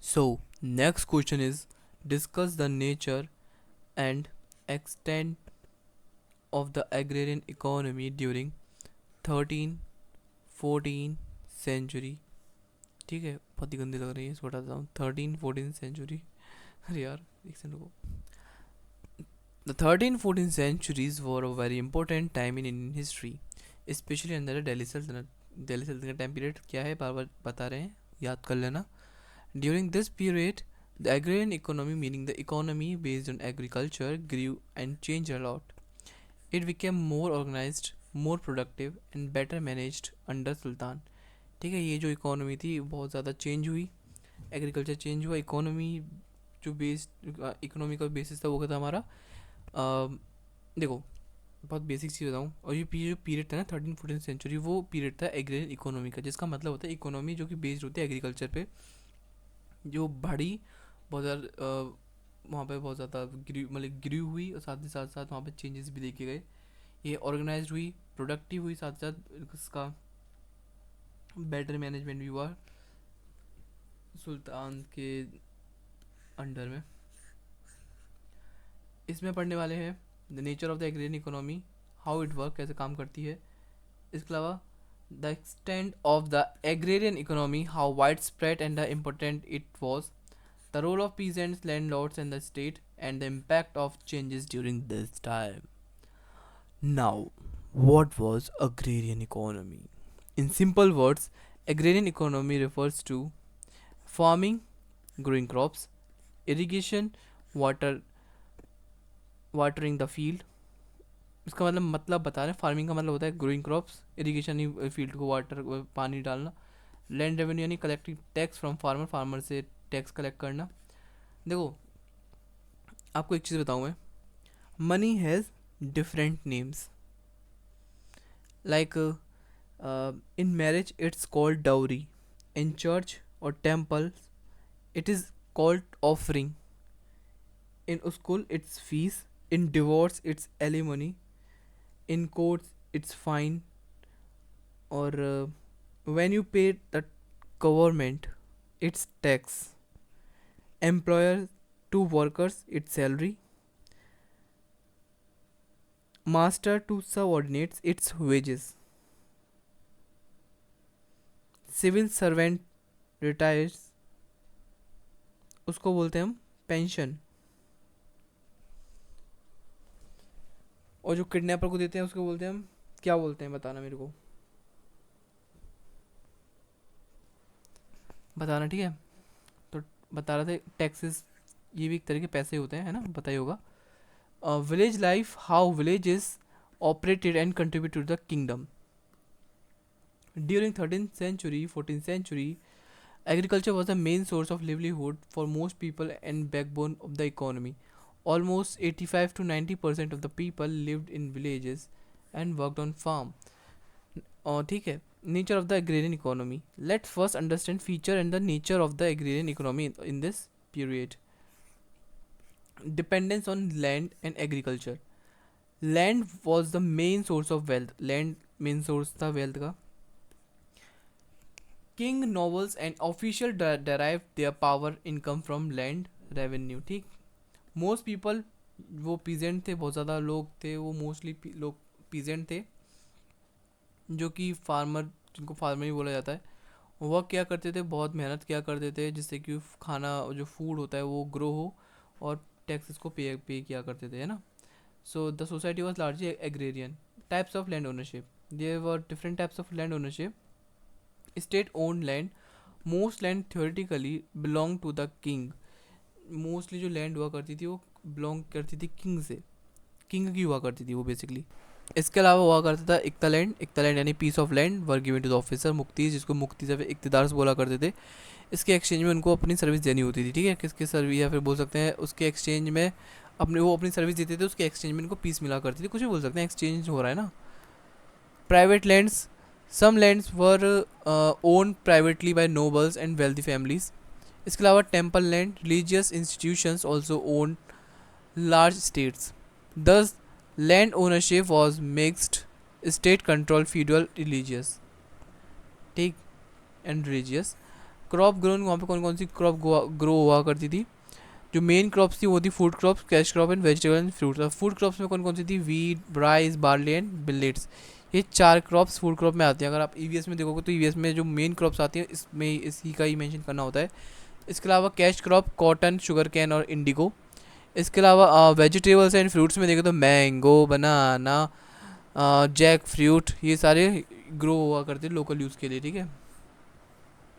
So next question is, discuss the nature and extent of the agrarian economy during 13 14 century. ठीक है, बहुत ही गंदी लग रही है, इसको हटाता हूँ. 13-14 सेंचुरी. अरे यार, एक सेकंड रुको. The 13-14 centuries were a very important time in Indian history, especially under the Delhi Sultanate. Delhi Sultanate time period क्या है, बार बार बता रहे हैं, याद कर लेना. During this period, the agrarian economy, meaning the economy based on agriculture, grew and changed a lot. It became more organized, more productive and better managed under Sultan. ठीक है, ये जो इकोनॉमी थी बहुत ज़्यादा चेंज हुई, एग्रीकल्चर चेंज हुआ, economy जो बेस इकोनॉमी का बेसिस था वो क्या था हमारा. देखो, बहुत बेसिक चीज़ बताऊँ, और ये जो पीरियड था ना 13-14 सेंचुरी, वो पीरियड था एग्रेरियन इकोनॉमी का, जिसका मतलब होता है इकोनॉमी जो कि बेस्ड होती है एग्रीकल्चर पे, जो बढ़ी बहुत ज़्यादा. वहाँ पे बहुत ज़्यादा मतलब ग्रू हुई, और साथ ही साथ साथ वहाँ पे चेंजेस भी देखे गए. ये ऑर्गेनाइज्ड हुई, प्रोडक्टिव हुई, साथ साथ इसका बेटर मैनेजमेंट भी हुआ सुल्तान के अंडर में. इसमें पढ़ने वाले हैं the nature of the agrarian economy, how it work, कैसे काम करती है. इसके अलावा the extent of the agrarian economy, how wide spread and the important it was, the role of peasants, landlords and the state, and the impact of changes during this time. Now, what was agrarian economy? In simple words, agrarian economy refers to farming, growing crops, irrigation, water watering the field. इसका मतलब बता रहे हैं, farming का मतलब होता है growing crops, irrigation ही field को वाटर पानी डालना, लैंड रेवेन्यू यानी collecting tax from farmer, farmer से टैक्स कलेक्ट करना. देखो, आपको एक चीज़ बताऊँ मैं, money has different names. Like in marriage it's called dowry, in church or temple it is called offering, in school it's fees, in divorce it's alimony, in courts it's fine, or when you pay the government it's tax, employer to workers it's salary, master to subordinates it's wages, civil servant retires उसको बोलते हैं हम pension, और जो kidnapper को देते हैं उसको बोलते हैं हम, क्या बोलते हैं बताना मेरे को, बताना. ठीक है, तो बता रहे थे टैक्सेस, ये भी एक तरह के पैसे होते हैं, है ना, बताइए होगा. Village life, how villages operated and contributed to the kingdom. During 13th century, 14th century, agriculture was the main source of livelihood for most people and backbone of the economy. Almost 85 to 90% of the people lived in villages and worked on farm. और ठीक है, nature of the agrarian economy. Let's first understand feature and the nature of the agrarian economy in this period. Dependence on land and agriculture. Land was the main source of wealth. Land main source था wealth का. King, nobles and official derived their power income from land revenue. ठीक, most people, वो peasant थे, बहुत ज़्यादा लोग थे, वो मोस्टली लोग पीजेंट थे, जो कि फार्मर, जिनको फार्मर ही बोला जाता है, वह क्या करते थे, बहुत मेहनत क्या करते थे, जिससे कि खाना जो फूड होता है वो ग्रो हो, और टैक्सेस को पे किया करते थे, है ना. So the society was largely agrarian. Types of land ownership, there were different types of land ownership. State owned land, most land theoretically belong to the king. Mostly जो लैंड हुआ करती थी वो बिलोंग करती थी किंग से, king की हुआ करती थी वो बेसिकली. इसके अलावा हुआ करता था इक्ता लैंड. इक्ता लैंड यानी piece of land were given to the officer, मुक्ति, जिसको मुक्ति से इक्तदार से बोला करते थे. इसके एक्सचेंज में उनको अपनी सर्विस देनी होती थी. ठीक है, किसकी सर्विस, या फिर बोल सकते हैं उसके एक्सचेंज में वो अपनी सर्विस देते थे, उसके एक्सचेंज में इनको पीस मिला करती थी, कुछ भी बोल सकते हैं, एक्सचेंज हो रहा है ना. Private lands, some lands were own privately by nobles and wealthy families. इसके अलावा temple land, religious institutions also own large states. Thus, land ownership was mixed, state control, feudal, religious. Take and religious. Crop grown, वहाँ पे कौन कौन सी crop grow हुआ करती थी? जो मेन क्रॉप्स थी वो थी food crops, cash crop and vegetable and fruit. Food crops में कौन कौन सी थी? Wheat, rice, barley and billets. ये 4 क्रॉप्स फूड क्रॉप में आती हैं। अगर आप ईवीएस में देखोगे तो ईवीएस में जो मेन क्रॉप्स आती हैं इसमें इसी का ही मेंशन करना होता है। इसके अलावा cash crop cotton, sugar cane और इंडिगो। इसके अलावा वेजिटेबल्स एंड फ्रूट्स में देखें तो मैंगो, बनाना, जैक फ्रूट, ये सारे ग्रो हुआ करते हैं लोकल यूज़ के लिए, ठीक है।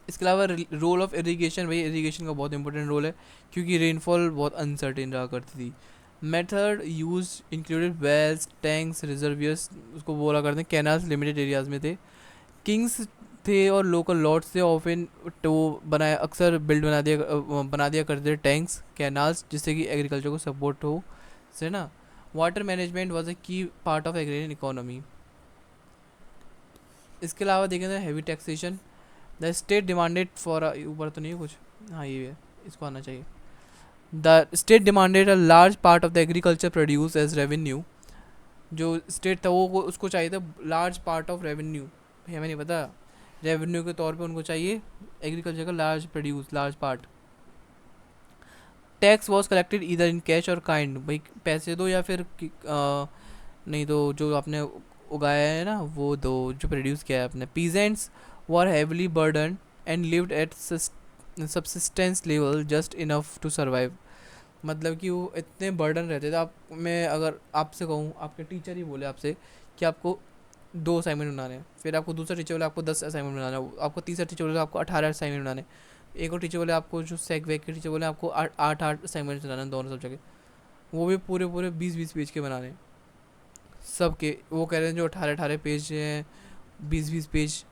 इसके अलावा रोल ऑफ इरीगेशन, भाई इरीगेशन का बहुत इंपॉर्टेंट रोल है क्योंकि रेनफॉल बहुत अनसर्टेन रहा करती थी। Method use included wells, tanks, reservoirs, उसको बोला करते हैं कैनाल्स, लिमिटेड एरियाज में थे। किंग्स थे और लोकल लॉर्ड्स थे ऑफन तो बनाया अक्सर बिल्ड बना दिया करते थे टैंक्स, कैनाल्स, जिससे कि एग्रीकल्चर को सपोर्ट हो से ना। वाटर मैनेजमेंट वाज अ की पार्ट ऑफ एग्रेरियन इकोनॉमी। इसके अलावा देखें तो heavy taxation, the state demanded for, ऊपर तो नहीं है कुछ, हाँ ये है, इसको आना चाहिए। The state demanded a large part of the agriculture produce as revenue. जो स्टेट था वो उसको चाहिए था लार्ज पार्ट ऑफ रेवेन्यू, हमें नहीं पता, रेवेन्यू के तौर पे उनको चाहिए एग्रीकल्चर का large part. Tax was collected इधर इन कैश और काइंड, भाई पैसे दो या फिर नहीं तो जो आपने उगाया है ना वो दो, जो प्रोड्यूस किया है आपने। Peasants were heavily burden and lived at subsistence level just enough to survive. मतलब कि वो इतने बर्डन रहते थे। आप, मैं अगर आपसे कहूँ, आपके टीचर ही बोले आपसे कि आपको 2 असाइनमेंट बनाने हैं, फिर आपको दूसरा टीचर बोले आपको 10 असाइनमेंट बनाना है, आपको तीसरा टीचर बोले आपको 18 असाइनमेंट बनाने हैं, एक और टीचर बोले आपको, जो सेक वेक के टीचर बोले आपको 8 असाइनमेंट बनाना है दोनों सब जगह, वो भी पूरे पूरे 20-20 पेज के बनाने हैं सब के। वो कह रहे हैं जो 18-18 पेज हैं, 20-20 पेज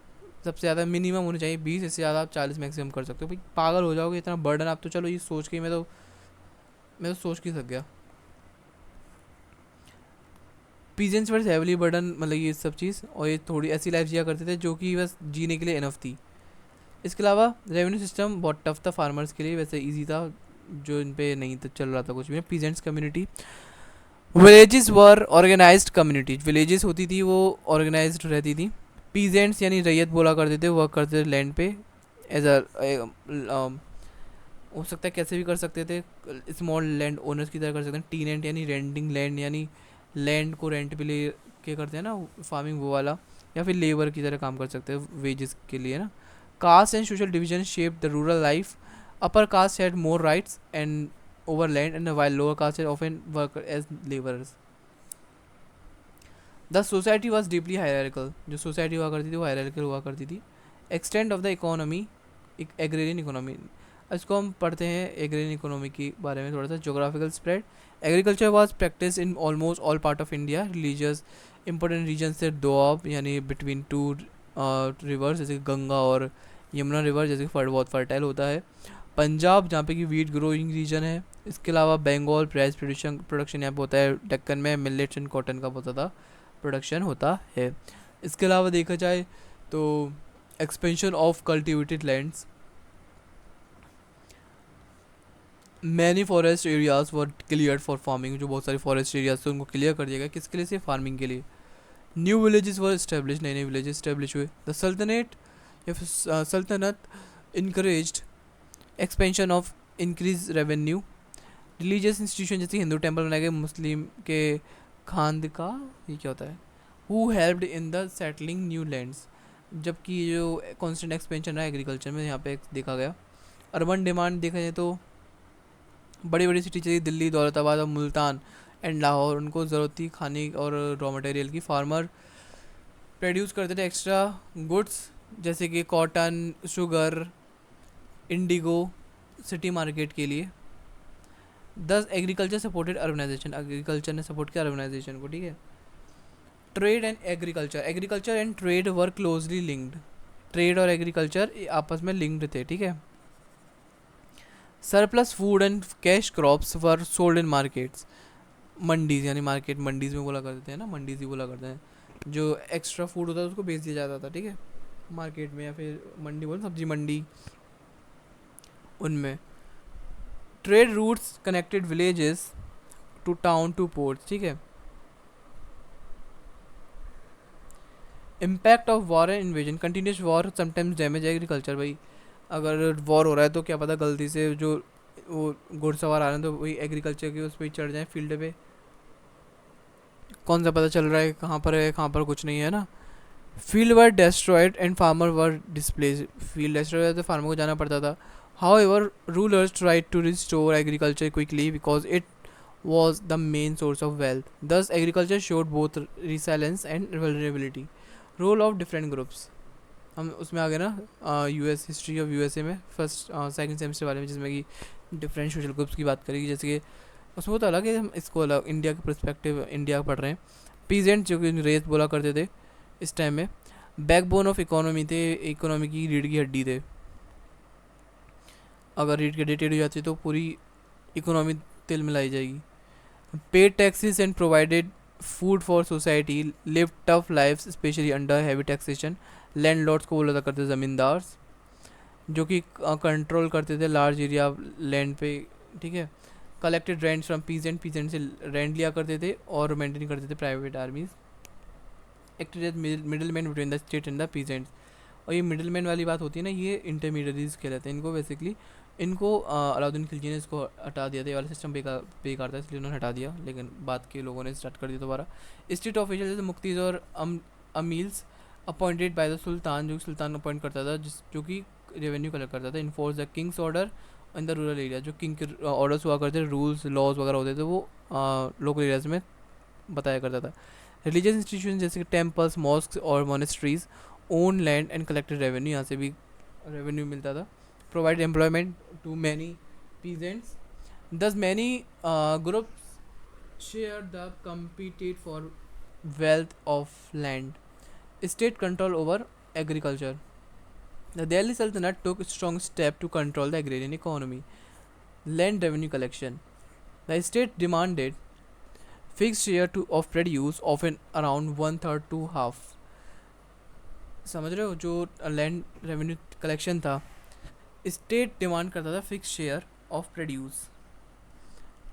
सबसे ज़्यादा मिनिमम होने चाहिए 20, इससे ज़्यादा आप 40 मैक्सिमम कर सकते हो। भाई पागल हो जाओगे, इतना बर्डन। आप तो चलो ये सोच के मैं तो सोच के थक गया। पीजेंट्स वर्स हैवीली बर्डन, मतलब ये सब चीज़, और ये थोड़ी ऐसी लाइफ जिया करते थे जो कि बस जीने के लिए इनफ थी। इसके अलावा रेवेन्यू सिस्टम बहुत टफ था फार्मर्स के लिए, वैसे इजी था जो इन पे नहीं तो चल रहा था कुछ भी। पीजेंट्स कम्युनिटी, विलेजेस वर ऑर्गेनाइज्ड कम्युनिटी, विलेजेस होती थी वो ऑर्गेनाइज्ड रहती थी। पीजेंट्स यानी रैयत बोला करते थे, वर्क करते थे लैंड पे एज अ, हो सकता है कैसे भी कर सकते थे, स्मॉल लैंड ओनर्स की तरह कर सकते हैं। टीनेंट यानी रेंटिंग लैंड, यानी लैंड को रेंट पे ले के करते हैं ना फार्मिंग, वो वाला। या फिर लेबर की तरह काम कर सकते हैं वेजेस के लिए ना। Caste and social division shape the rural life. Upper caste had more rights and over land and while lower caste had often work as labourers. The society was deeply hierarchical, जो society हुआ करती थी वो hierarchical हुआ करती थी। Extend of the economy, agrarian economy, इसको हम पढ़ते हैं एग्रेरियन इकोनॉमी के बारे में थोड़ा सा। Geographical spread, agriculture was practice in almost all part of India. Religious important region से दोआब, यानी बिटवीन 2 रिवर्स, जैसे गंगा और यमुना रिवर, जैसे बहुत फर्टाइल होता है। पंजाब, जहाँ पे कि वीट ग्रोइंग रीजन है। इसके अलावा बंगाल, प्राइस प्रोडक्शन यहाँ पे होता है। डेक्कन में मिलेट्स एंड कॉटन का बहुत ज़्यादा प्रोडक्शन होता है। इसके अलावा देखा जाए तो expansion of cultivated lands, many forest areas were clear for farming, जो बहुत सारे फॉरेस्ट एरियाज थे उनको क्लियर कर दिया गया, किसके लिए? सिर्फ फार्मिंग के लिए। न्यू विलेजेस वर स्टैब्लिश, नए नए विलेजेस स्टैब्लिश हुए। द सल्तनत या फिर सल्तनत encouraged expansion of increase revenue. Religious institution, जैसे हिंदू टेम्पल बनाए गए, मुस्लिम के खानका, ये क्या होता है, who helped in the settling new lands. जबकि जो कॉन्स्टेंट एक्सपेंशन है एग्रीकल्चर में यहाँ पे देखा गया। अर्बन डिमांड देखा जाए तो बड़ी बड़ी सिटी चाहिए, दिल्ली, दौलताबाद और मुल्तान एंड लाहौर, उनको ज़रूरत थी खाने और रॉ मटेरियल की। फार्मर प्रोड्यूस करते थे एक्स्ट्रा गुड्स जैसे कि cotton, sugar, Indigo, city market के लिए। 10 एग्रीकल्चर सपोर्टेड अर्बनाइजेशन, एग्रीकल्चर ने सपोर्ट किया अर्बनाइजेशन को, ठीक है। Trade and agriculture, agriculture and trade were closely linked, trade और एग्रीकल्चर आपस में लिंक्ड थे, ठीक है। Surplus food and cash crops were sold in markets, mandis, यानी मार्केट मंडीज में बोला करते हैं ना, मंडीज ही बोला करते हैं। जो एक्स्ट्रा फूड होता है उसको बेच दिया जाता था, ठीक है, मार्केट में, या फिर मंडी बोल, सब्जी मंडी, उनमें। Trade routes connected villages to town to port, ठीक है। Impact of war and invasion, continuous war sometimes damage agriculture, भाई अगर वॉर हो रहा है तो क्या पता गलती से जो वो घुड़सवार आ रहे हैं तो वही एग्रीकल्चर के उस पर चढ़ जाए फील्ड पे, कौन सा पता चल रहा है कहाँ पर कुछ नहीं है ना। Field were destroyed and farmer were displace, field destroy तो फार्मर को जाना पड़ता था। However rulers tried to restore agriculture quickly because it was the main source of wealth. Thus, agriculture showed both resilience and vulnerability. Role of different groups. हम उसमें आ गए ना US, history of USA में first second semester वाले में, जिसमें कि different social groups की बात करेगी। जैसे कि उसमें वो तो अलग है, हम इसको अलग इंडिया के परस्पेक्टिव इंडिया पढ़ रहे हैं। पीजेंट जो कि रेस बोला करते थे इस टाइम में, बैकबोन ऑफ इकोनॉमी थे, इकोनॉमी की रीढ़ की हड्डी थे। अगर रीढ़ की हड्डी टेढ़ी हो जाती तो पूरी इकोनॉमी तिल मिलाई जाएगी। paid taxes and provided food for society, lived tough lives especially under heavy taxation. Landlords को बोला था करते ज़मींदार, जो कि कंट्रोल करते थे लार्ज एरिया लैंड पे, ठीक है। Collected rent from peasant, peasant से रेंट लिया करते थे और मेंटेन करते थे private armies. Acted as middle man between the state and the peasants. और ये मिडिल मैन वाली बात होती है ना, ये इंटरमीडियरीज कहलाते हैं इनको बेसिकली। इनको अलाउद्दीन खिलजी ने इसको हटा दिया था, ये वाला सिस्टम बेकार था, इसलिए उन्होंने हटा दिया, लेकिन बाद के लोगों ने स्टार्ट कर दिया दोबारा। स्टेट ऑफिशियल जैसे मुफ्तीज और अमील्स अपॉइंटेड बाय द सुल्तान, जो सुल्तान अपॉइंट करता था, जो कि रेवेन्यू कलेक्ट करता था। Enforce the Kings order in the rural area, जो किंग के ऑर्डर्स हुआ करते थे, रूल्स लॉज वगैरह होते थे, वो लोकल एरियाज में बताया करता था। रिलीजियस इंस्टीट्यूशन जैसे कि टेम्पल्स, मॉस्क और monasteries own land and collected revenue, यहाँ से भी रेवेन्यू मिलता था। Provide employment to many peasants, thus many groups share the competed for wealth of land. State control over agriculture. The Delhi Sultanate took strong step to control the agrarian economy. Land revenue collection. The state demanded fixed share of produce, often around 1/3 to half. समझ रहे हो, जो land revenue collection था, state demand करता था fix share of produce.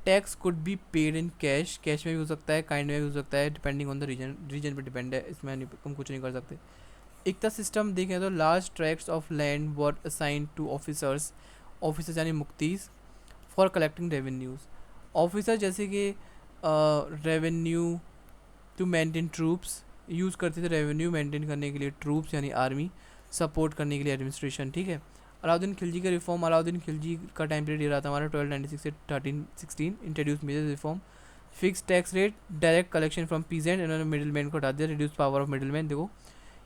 Tax could be paid in cash, cash में भी हो सकता है, काइंड में भी हो सकता है, depending on the region, region पे डिपेंड है, इसमें हम कुछ नहीं कर सकते। इकता सिस्टम देखें तो large tracts of land were assigned to officers, officers यानी मुक्तीज, फॉर कलेक्टिंग रेवेन्यूज़। ऑफिसर जैसे कि revenue to maintain troops, use करते थे रेवेन्यू मेंटेन करने के लिए, ट्रूप्स यानी आर्मी, सपोर्ट करने के लिए एडमिनिस्ट्रेशन, ठीक है। अलाउद्दीन खिलजी का रिफॉर्म, अलाउद्दीन खिलजी का टाइम पीरियड ये रहा था हमारा 1296 से 1316। Introduce major reform, fix tax rate, direct collection from peasant, इन्होंने मिडिल मैन को हटा दिया, reduce power of middleman. देखो,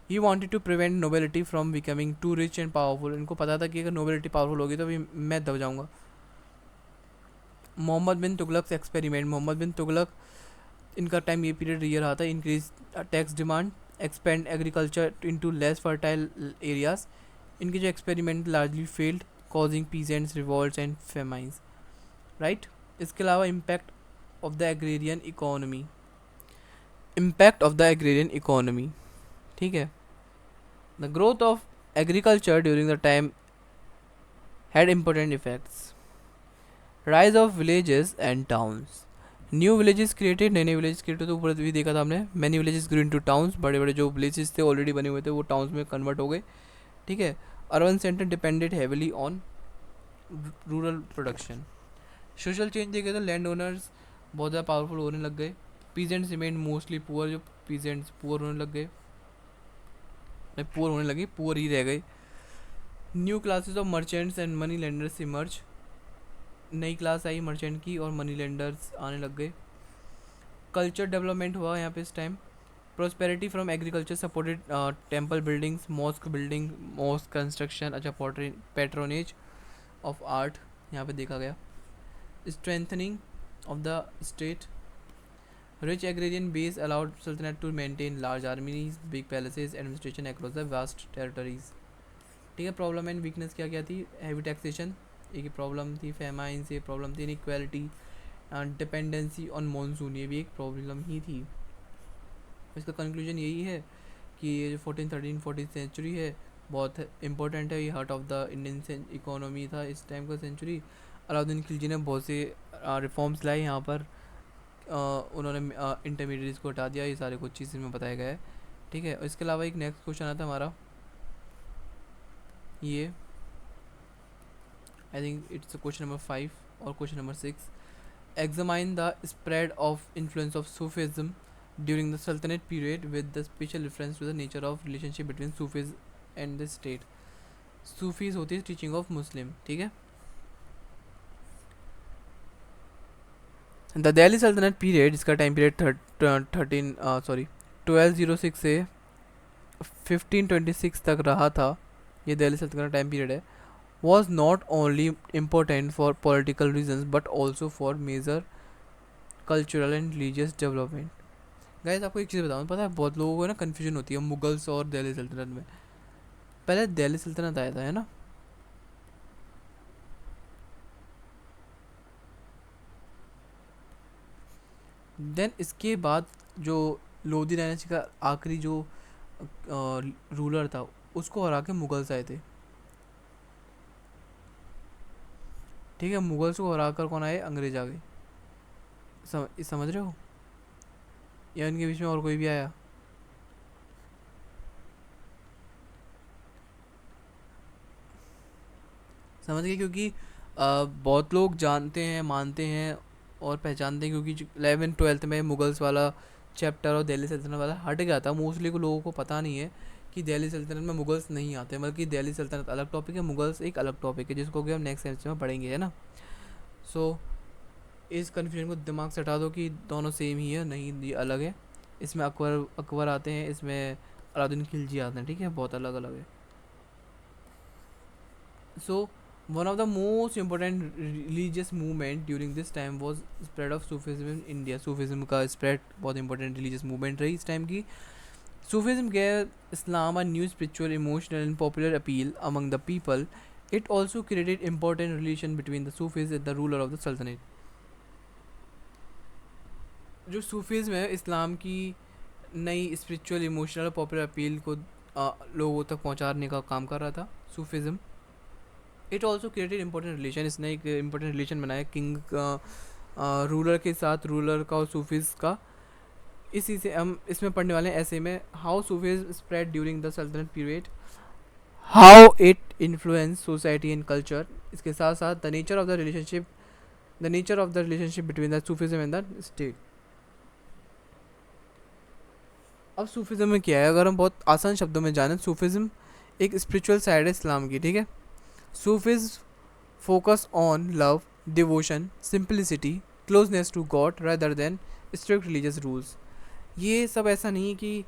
he wanted to prevent nobility from becoming too rich and powerful, इनको पता था कि अगर नोबिलिटी पावरफुल होगी तो मैं दब जाऊँगा। मोहम्मद बिन तुगलक एक्सपेरिमेंट, मोहम्मद बिन तुगलक इनका टाइम ये पीरियड ये रहा था। Increase tax demand, expand agriculture into less fertile areas. इनके जो experiment largely failed, causing peasants revolts and famines, right. इसके अलावा impact of the agrarian economy, impact of the agrarian economy, ठीक है। The growth of agriculture during the time had important effects. Rise of villages and towns, new villages created, नए नए villages created, तो ऊपर भी देखा था हमने। Many villages grow into towns, बड़े बड़े जो विलेजेस थे ऑलरेडी बने हुए थे वो टाउन्स में कन्वर्ट हो गए, ठीक है। Urban centre depended heavily on rural production. Social change देखे तो लैंड ओनर्स बहुत ज़्यादा पावरफुल होने लग गए, पीजेंट्स रिमेन मोस्टली पुअर, जो पीजेंट्स पुअर होने लग गए, पुअर होने लगे, पुअर ही रह गए। New classes of merchants and money lenders emerge, नई क्लास आई मर्चेंट की और मनी लेंडर्स आने लग गए। कल्चर डेवलपमेंट हुआ यहाँ पे इस time. Prosperity from agriculture supported temple buildings, mosque construction, अच्छा पैट्रोनेज ऑफ आर्ट यहाँ पे देखा गया। Strengthening of the state, rich agrarian base allowed सल्तनत to maintain large armies, big palaces, administration across the vast territories, ठीक है। Problem and weakness क्या क्या थी? हैवी टैक्सेशन एक प्रॉब्लम थी, फेमाइन से प्रॉब्लम थी, इनइक्वालिटी, डिपेंडेंसी ऑन मानसून, ये भी एक प्रॉब्लम ही थी। इसका कंक्लूजन यही है कि ये जो 14th-13th-14th सेंचुरी है बहुत इंपॉर्टेंट है, ये heart of the Indian economy था इस टाइम का सेंचुरी। अलाउद्दीन खिलजी ने बहुत से रिफॉर्म्स लाए यहाँ पर, उन्होंने इंटरमीडिएट्स को हटा दिया, ये सारे कुछ चीज़ में बताया गया है, ठीक है। इसके अलावा एक नेक्स्ट क्वेश्चन आता है हमारा, ये I think it's question number 5 और question number 6. Examine the spread of influence of Sufism during the Sultanate period with the special reference to the nature of relationship between Sufis and the state. Sufis होती है teaching of Muslim, ठीक है. The Delhi सल्तनत period, इसका time period 1206 से 1526 तक रहा था. ये दिल्ली सल्तनत का टाइम पीरियड है. Was not only important for political reasons but also for major cultural and religious development. Guys आपको एक चीज़ बताऊँ, पता है बहुत लोगों को ना कन्फ्यूजन होती है मुगल्स और दिल्ली सल्तनत में. पहले दिल्ली सल्तनत आया था, है ना. देन इसके बाद जो लोधी डायनेस्टी का आखिरी जो रूलर था उसको हरा के मुगल्स आए थे. ठीक है, मुगल्स को हरा कर कौन आए? अंग्रेज आ गए. समझ रहे हो? या इनके बीच में और कोई भी आया? समझ गए? क्योंकि बहुत लोग जानते हैं, मानते हैं और पहचानते हैं, क्योंकि 11th-12th में मुगल्स वाला चैप्टर और दिल्ली सल्तनत वाला हट गया था. मोस्टली को लोगों को पता नहीं है कि दिल्ली सल्तनत में मुगल्स नहीं आते, बल्कि दिल्ली सल्तनत अलग टॉपिक है, मुगल्स एक अलग टॉपिक है, जिसको कि हम नेक्स्ट सेमेस्टर में पढ़ेंगे, है ना. सो इस कन्फ्यूजन को दिमाग से हटा दो कि दोनों सेम ही है. नहीं, ये अलग है. इसमें अकबर आते हैं, इसमें अलाउद्दीन खिलजी आते हैं. ठीक है, बहुत अलग अलग है. सो one of the most important religious movement during this time was spread of Sufism in India. Sufism का spread बहुत important religious movement रही इस time की. Sufism gave Islam a new spiritual, emotional and popular appeal among the people. It also created important relation between the Sufis and the ruler of the Sultanate. जो Sufism है इस्लाम की नई spiritual, emotional और popular appeal को लोगों तक पहुंचाने का काम कर रहा था Sufism. It also created important relation. इसने एक इम्पोर्टेंट रिलेशन बनाया किंग का, रूलर के साथ, रूलर का और सूफीज़ का. इसी से हम इसमें पढ़ने वाले हैं ऐसे में how Sufis spread during the सल्तनत period, how it influence society and culture. इसके साथ साथ the nature of the relationship between the Sufism and the state. अब सूफीज़म में क्या है, अगर हम बहुत आसान शब्दों में जानें, सूफीज़म एक स्पिरिचुअल साइड है इस्लाम की. ठीक है, Sufis focus on love, devotion, simplicity, closeness to God rather than strict religious rules. ये सब ऐसा नहीं है कि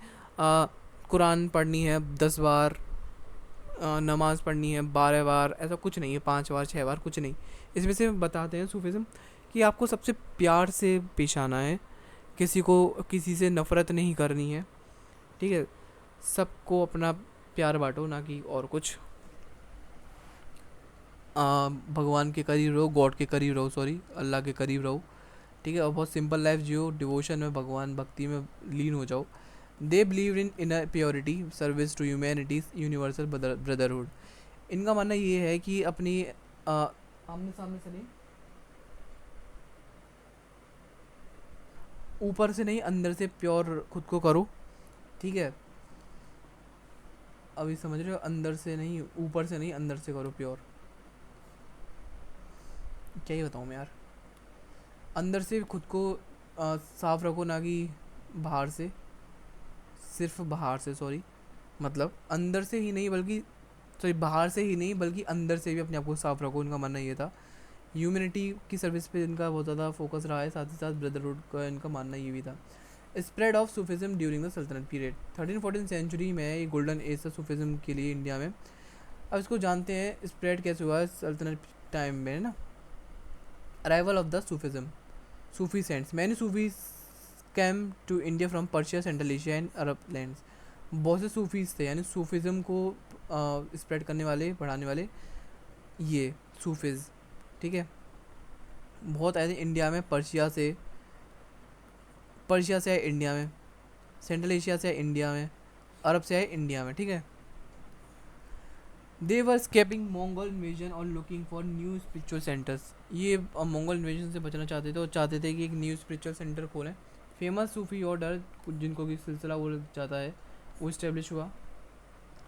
कुरान पढ़नी है 10 बार, नमाज़ पढ़नी है 12 बार, ऐसा कुछ नहीं है, 5 बार 6 बार, कुछ नहीं. इसमें से बताते हैं सूफीज़म कि आपको सबसे प्यार से पेश आना है, किसी से नफ़रत नहीं करनी है. ठीक है, सबको अपना प्यार बांटो, ना कि और कुछ. भगवान के करीब रहो, गॉड के करीब रहो, सॉरी अल्लाह के करीब रहो. ठीक है, और बहुत सिंपल लाइफ जियो, डिवोशन में, भगवान भक्ति में लीन हो जाओ. They believe in inner purity, service to humanity, universal brotherhood. इनका मानना ये है कि अपनी आमने सामने से नहीं, ऊपर से नहीं, अंदर से प्योर खुद को करो. ठीक है, अभी समझ रहे हो, अंदर से नहीं, ऊपर से नहीं, अंदर से करो प्योर. क्या ही बताऊँ मैं यार. अंदर से खुद को साफ रखो, ना कि बाहर से, सिर्फ बाहर से, सॉरी, मतलब अंदर से ही नहीं बल्कि, सॉरी बाहर से ही नहीं बल्कि अंदर से भी अपने आप को साफ रखो. इनका मानना ये था. ह्यूमैनिटी की सर्विस पे इनका बहुत ज़्यादा फोकस रहा है, साथ ही साथ ब्रदरहुड का इनका मानना ये भी था. Spread of Sufism during the सल्तनत पीरियड, 13th-14th सेंचुरी में ये गोल्डन एज था सूफिज़म के लिए इंडिया में. अब इसको जानते हैं स्प्रेड कैसे हुआ है सल्तनत टाइम में, ना. Arrival of the Sufism, Sufi saints, many Sufis came to India from Persia, central Asia and Arab lands. बहुत से सूफीज थे, यानी सूफिज़म को स्प्रेड करने वाले, बढ़ाने वाले ये सूफीज़. ठीक है, बहुत आए थे इंडिया में. पर्शिया से आए इंडिया में, सेंट्रल एशिया से आए इंडिया में, अरब से आए इंडिया में. ठीक है, दे वर स्केपिंग मंगोल इन्वेजन और looking for new spiritual centres. ये मंगोल इन्वेजन से बचना चाहते थे और चाहते थे कि एक न्यू स्पिरिचुअल सेंटर खोलें. फेमस सूफी ऑर्डर, जिनको कि सिलसिला बोला जाता है, वो इस्टेब्लिश हुआ.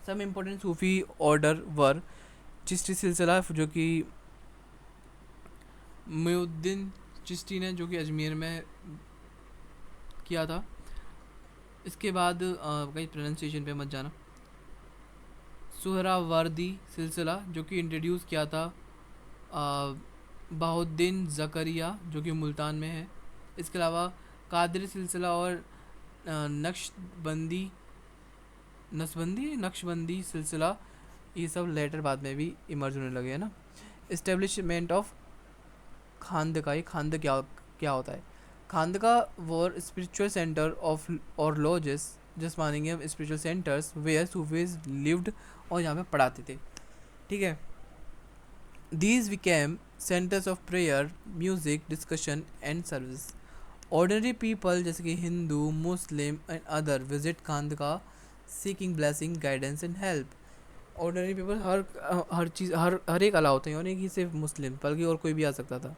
सम इम्पोर्टेंट सूफी ऑर्डर वर चिश्ती सिलसिला, जो कि मुइनुद्दीन चिश्ती ने, जो कि अजमेर में किया था। इसके बाद कहीं प्रोनाउंसिएशन पे मत जाना। सुहरावर्दी सिलसिला, जो कि इंट्रोड्यूस किया था बहाउद्दीन ज़करिया, जो कि मुल्तान में है। इसके अलावा कादरी सिलसिला और नक्शबंदी सिलसिला, ये सब लेटर बाद में भी इमर्ज होने लगे, है ना। इस्टेब्लिशमेंट ऑफ खानदका, ये खानद क्या होता है? खानदका were spiritual centre of or lodges, जिस मानेंगे हम spiritual centres where Sufis lived, और यहाँ पे पढ़ाते थे, ठीक है। These became centres of prayer, music, discussion and service. Ordinary people जैसे कि Hindu, Muslim and other visit खानदका seeking blessing, guidance and help. Ordinary people हर चीज़ हर एक अलाउ होते हैं, यानी कि सिर्फ मुस्लिम, बल्कि और कोई भी आ सकता था।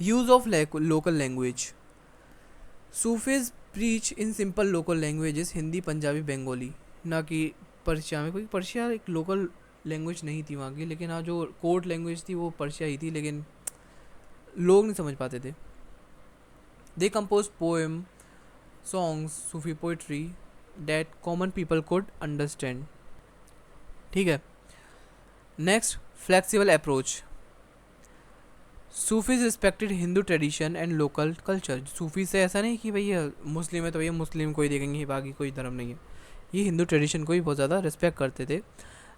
Use of local language, Sufis preach in simple local languages, Hindi, Punjabi, Bengali, ना कि पर्शिया में, क्योंकि पर्शिया एक लोकल लैंग्वेज नहीं थी वहाँ की, लेकिन हाँ जो कोर्ट लैंग्वेज थी वो पर्शिया ही थी, लेकिन लोग नहीं समझ पाते थे। They compose poem, songs, Sufi poetry that common people could understand, ठीक है। Next, flexible approach, Sufis respected Hindu tradition and local culture. Sufi से ऐसा नहीं कि भैया मुस्लिम है तो भैया मुस्लिम को ही देखेंगे, बाकी कोई धर्म नहीं है, ये हिंदू ट्रेडिशन को ही बहुत ज़्यादा रिस्पेक्ट करते थे।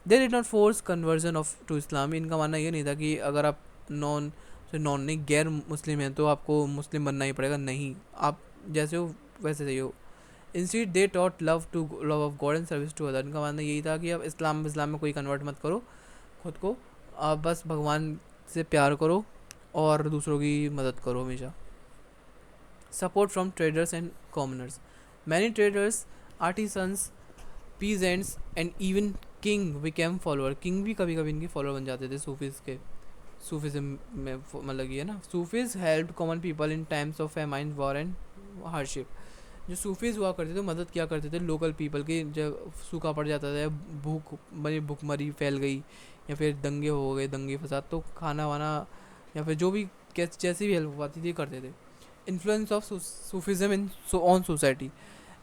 They did not force conversion of to Islam, इनका मानना ये नहीं था कि अगर आप नॉन नहीं गैर मुस्लिम हैं तो आपको मुस्लिम बनना ही पड़ेगा, नहीं, आप जैसे हो वैसे सही हो। Instead they taught love of God and service to other, इनका मानना यही था कि आप इस्लाम में कोई कन्वर्ट मत करो खुद को, आप बस भगवान से प्यार करो और दूसरों की मदद करो हमेशा। Support from traders and commoners, many traders, artisans, peasants and even king became follower, king भी कभी कभी इनके फॉलोअर बन जाते थे सूफीज़ के, सूफीज़म में मतलब ये है ना। Sufis help common people in times of famine, war and hardship, जो सूफीज़ हुआ करते थे मदद किया करते थे लोकल पीपल की, जब सूखा पड़ जाता था, भूखमरी फैल गई, या फिर दंगे हो गए, दंगे फसाद, तो खाना वाना या फिर जो भी जैसी भी हेल्प हो पाती थी करते थे। Influence of Sufism in on society,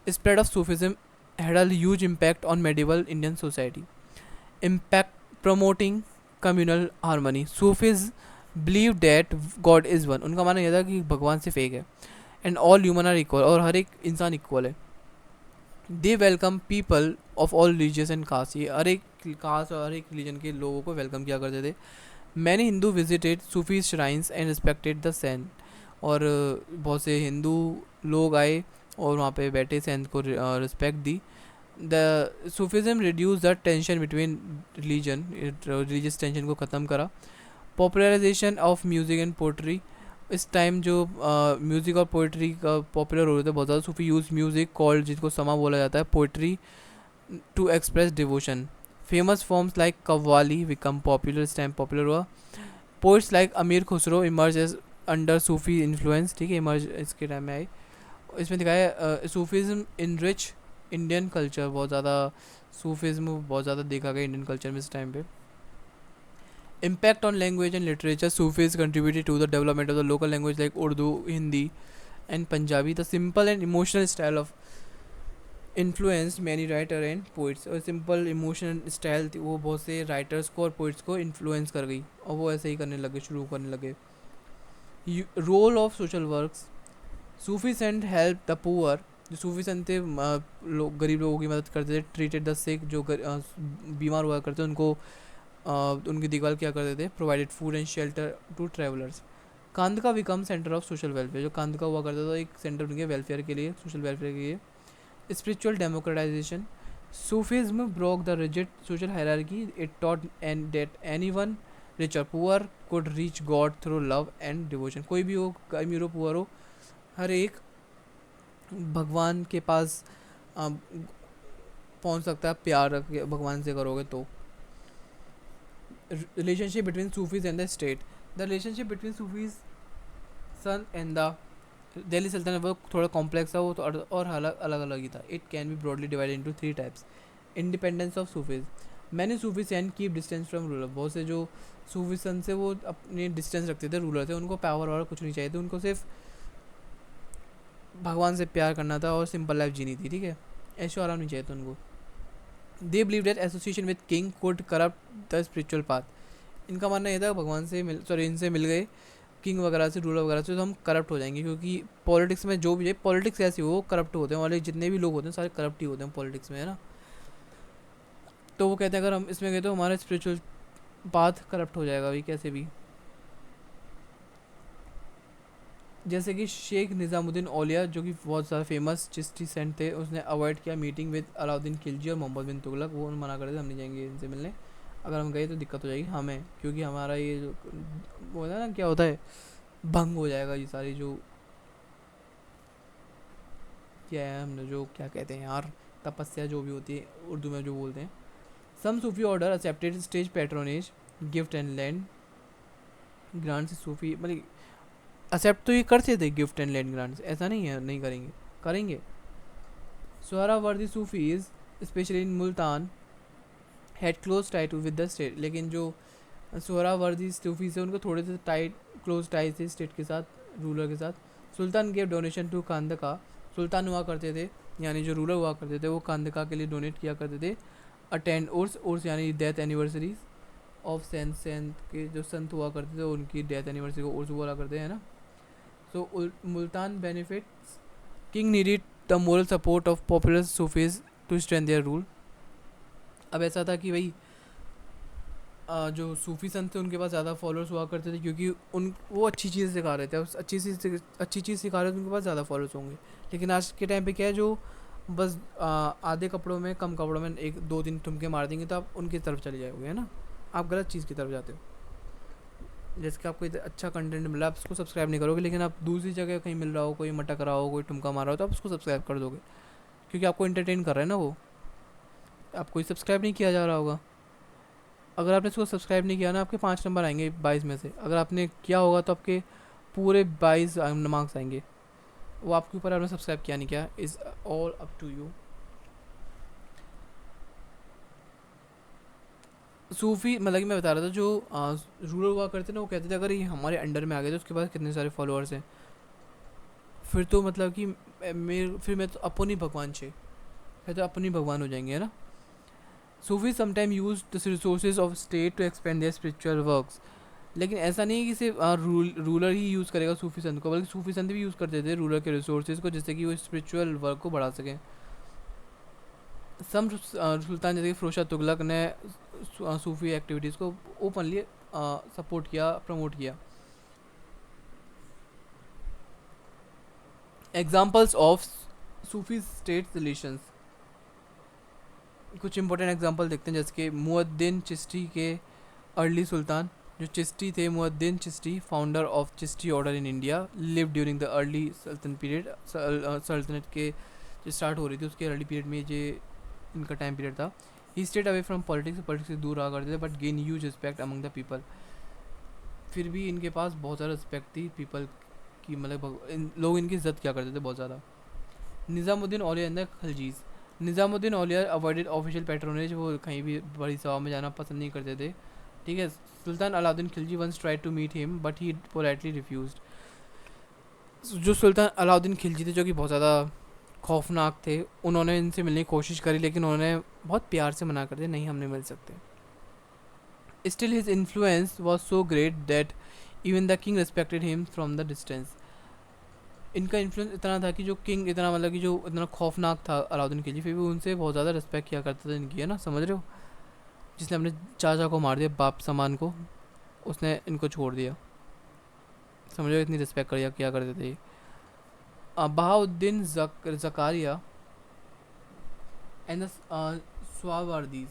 spread of Sufism had a huge impact on medieval Indian society. Impact promoting communal harmony. Sufis believe that God is one. उनका मानना यह था कि भगवान सिर्फ एक है, and all human are equal, और हर एक इंसान इक्वल है। They welcome people of all religions and caste, ये हर एक कास्ट और हर एक रिलीजन के लोगों को वेलकम किया करते थे। Many Hindu visited Sufi shrines and respected the saint, और बहुत से हिंदू लोग आए और वहाँ पे बैठे सेंट को respect the. The Sufism reduce the tension between religion, religious tension को ख़त्म करा। Popularisation of music and poetry, इस टाइम जो म्यूज़िक और पोइट्री का पॉपुलर हो रहे थे बहुत ज़्यादा। सूफी यूज़ म्यूज़िक कॉल्ड, जिसको समा बोला जाता है, poetry to express devotion. Famous forms like qawwali become popular, इस टाइम पॉपुलर हुआ। Poets like Amir Khusro emerge as under Sufi influence, ठीक है, इमर्ज इसके टाइम में आए। इसमें दिखाया Sufism in rich Indian culture, बहुत ज़्यादा सूफीज़म बहुत ज़्यादा देखा गया इंडियन कल्चर में इस टाइम पे। Impact on language and literature, Sufis contributed to the development of the local language like Urdu, Hindi and Punjabi. The simple and emotional style of influenced many writer and poets, और simple emotional style थी वो बहुत से writers को और poets को influence कर गई, और वो ऐसे ही शुरू करने लगे। Role of social works, Sufi saint help the poor, जो सूफी संत थे लोग गरीब लोगों की मदद करते थे। ट्रीटेड द सिक, जो बीमार हुआ करते उनको उनकी देखभाल किया करते थे। Provided food and shelter to travellers. कांदका become centre of social welfare, जो कांदका हुआ करता था एक सेंटर उनके वेलफेयर के लिए, सोशल वेलफेयर के लिए। Spiritual democratisation, Sufism broke the rigid social hierarchy, it taught and that anyone rich or poor could reach God through love and devotion. कोई भी हो, अमीर हो पुअर हो, हर एक भगवान के पास पहुंच सकता है, प्यार भगवान से करोगे तो। Relationship between Sufis and the state, the relationship between Sufis सन एंड द दिल्ली सल्तनत वो थोड़ा कॉम्प्लेक्स था, वो तो और अलग अलग ही था। It can be broadly divided into 3 types. Independence of Sufis, many Sufi saint keep distance from ruler, बहुत से जो सूफी संत से वो अपने डिस्टेंस रखते थे रूलर से, उनको पावर वावर कुछ नहीं चाहिए था, उनको सिर्फ भगवान से प्यार करना था और सिंपल लाइफ जीनी थी, ठीक है, ऐशो आराम नहीं चाहिए था उनको। They believe that association with king could corrupt the spiritual path, इनका मानना ये था भगवान से इनसे मिल गए किंग वगैरह से, रूलर वगैरह से, तो हम करप्ट हो जाएंगे, क्योंकि पॉलिटिक्स में जो भी है, पॉलिटिक्स ऐसी हो करप्ट होते हैं, वाले जितने भी लोग होते हैं सारे करप्ट ही होते हैं पॉलिटिक्स में, है ना। तो वो कहते हैं अगर हम इसमें गए तो हमारा स्पिरिचुअल पाथ करप्ट हो जाएगा भाई कैसे भी। जैसे कि शेख निज़ामुद्दीन औलिया जो कि बहुत ज़्यादा फेमस चिश्ती सेंट थे, उसने अवॉइड किया मीटिंग विद अलाउद्दीन खिलजी और मोहम्मद बिन तुगलक, वो मना कर थे हम नहीं जाएंगे इनसे मिलने, अगर हम गए तो दिक्कत हो जाएगी हमें, क्योंकि हमारा ये जो वो होता है ना क्या होता है, भंग हो जाएगा ये सारी जो क्या है हमने जो क्या कहते हैं यार, तपस्या जो भी होती है उर्दू में जो बोलते हैं। Some Sufi order accepted state patronage gift and land grant, Sufi मतलब एक्सेप्ट तो ये करते थे गिफ्ट एंड लैंड ग्रांट्स, ऐसा नहीं है नहीं करेंगे, करेंगे। Suhrawardi Sufis specially in Multan had close tie to with the state, लेकिन जो सोहरावर्दी सूफीज है उनको थोड़े से टाइट क्लोज टाई थे स्टेट के साथ, रूलर के साथ। सुल्तान गेव डोनेशन टू कांदका, सुल्तान हुआ करते थे यानी जो रूलर हुआ करते थे वो कांदका के लिए डोनेट किया करते थे। अटेंड उर्स यानी death anniversaries of saint, saint के जो संत हुआ करते थे उनकी डेथ एनिवर्सरी को उर्स बोला करते हैं ना। So Multan benefits king needed the moral support of popular Sufis to strengthen their rule। अब ऐसा था कि भाई जो सूफी संत थे उनके पास ज़्यादा फॉलोअर्स हुआ करते थे, क्योंकि उन वो अच्छी चीज़ सिखा रहे थे, उस अच्छी चीज़ सिखा रहे थे, उनके पास ज़्यादा फॉलोअर्स होंगे। लेकिन आज के टाइम पे क्या है, जो बस आधे कपड़ों में कम कपड़ों में एक दो तीन ठुमके मार देंगे तो आप उनकी तरफ चले जाओगे, है ना, आप गलत चीज़ की तरफ जाते हो। जैसे कि आपको अच्छा कंटेंट मिला आप उसको सब्सक्राइब नहीं करोगे, लेकिन आप दूसरी जगह कहीं मिल रहा हो, कोई मटक रहा हो, कोई ठुमका मार रहा हो, तो आप उसको सब्सक्राइब कर दोगे, क्योंकि आपको एंटरटेन कर रहा है ना वो, आपको ही सब्सक्राइब नहीं किया जा रहा होगा। अगर आपने इसको सब्सक्राइब नहीं किया ना, आपके 5 नंबर आएंगे 22 में से, अगर आपने किया होगा तो आपके पूरे 22 मार्क्स आएंगे, वो आपके ऊपर, आपने सब्सक्राइब किया नहीं किया, is all up to you. Sufi मतलब कि मैं बता रहा था जो रूलर हुआ करते ना, वो कहते थे अगर ये हमारे अंडर में आ गए तो उसके पास कितने सारे फॉलोअर्स हैं, फिर तो मतलब कि फिर मैं तो अपन ही भगवान छे, फिर तो अपन ही भगवान हो जाएंगे, है ना। Sufi sometime use the resources of state to expand their spiritual works, लेकिन ऐसा नहीं है कि सिर्फ रूलर ही यूज़ करेगा सूफी संत को, बल्कि सूफी संत भी यूज़ करते थे रूलर के रिसोर्सेज को, जिससे कि वो स्पिरिचुअल वर्क को बढ़ा सकें। सम सुल्तान जैसे कि फिरोज तुगलक ने सूफी एक्टिविटीज़ को ओपनली सपोर्ट किया, प्रमोट किया। Examples of Sufi state relations, कुछ इंपॉर्टेंट एग्जांपल देखते हैं, जैसे कि मुअद्दिन चिश्ती के अर्ली सुल्तान, जो चिश्ती थे Moinuddin Chishti, founder of Chishti order in India, live during the early सल्तनत पीरियड, सल्तनत के जो स्टार्ट हो रही थी उसके अर्ली पीरियड में ये इनका टाइम पीरियड था। ही स्टेट अवे फ्रॉम पॉलिटिक्स से दूर रहा करते थे, but gain huge respect among the people, फिर भी इनके पास बहुत ज़्यादा रिस्पेक्ट थी पीपल की, मतलब लोग इनकी इज्जत किया करते थे बहुत ज़्यादा। Nizamuddin Auliya and the Khaljis, Nizamuddin Auliya avoided official patronage, वो कहीं भी बड़ी सभा में जाना पसंद नहीं करते थे, ठीक है। Sultan Alauddin Khilji once tried to meet him but he politely refused, जो सुल्तान अलाउद्दीन खिलजी थे जो कि बहुत ज़्यादा खौफनाक थे, उन्होंने इनसे मिलने की कोशिश करी, लेकिन उन्होंने बहुत प्यार से मना कर दिया, नहीं हम नहीं मिल सकते। Still his influence was so great that even the king respected him from the distance, इनका इन्फ्लुएंस इतना था कि जो किंग इतना मतलब कि जो इतना खौफनाक था अलाउद्दीन खिलजी, फिर भी उनसे बहुत ज़्यादा रिस्पेक्ट किया करते थे इनकी, है ना, समझ रहे हो। जिसने अपने चाचा को मार दिया, बाप समान को, उसने इनको छोड़ दिया, समझ रहे हो, इतनी रिस्पेक्ट किया करते थे। बहाउद्दीन ज़कारिया एंड द स्वावर्दीज़,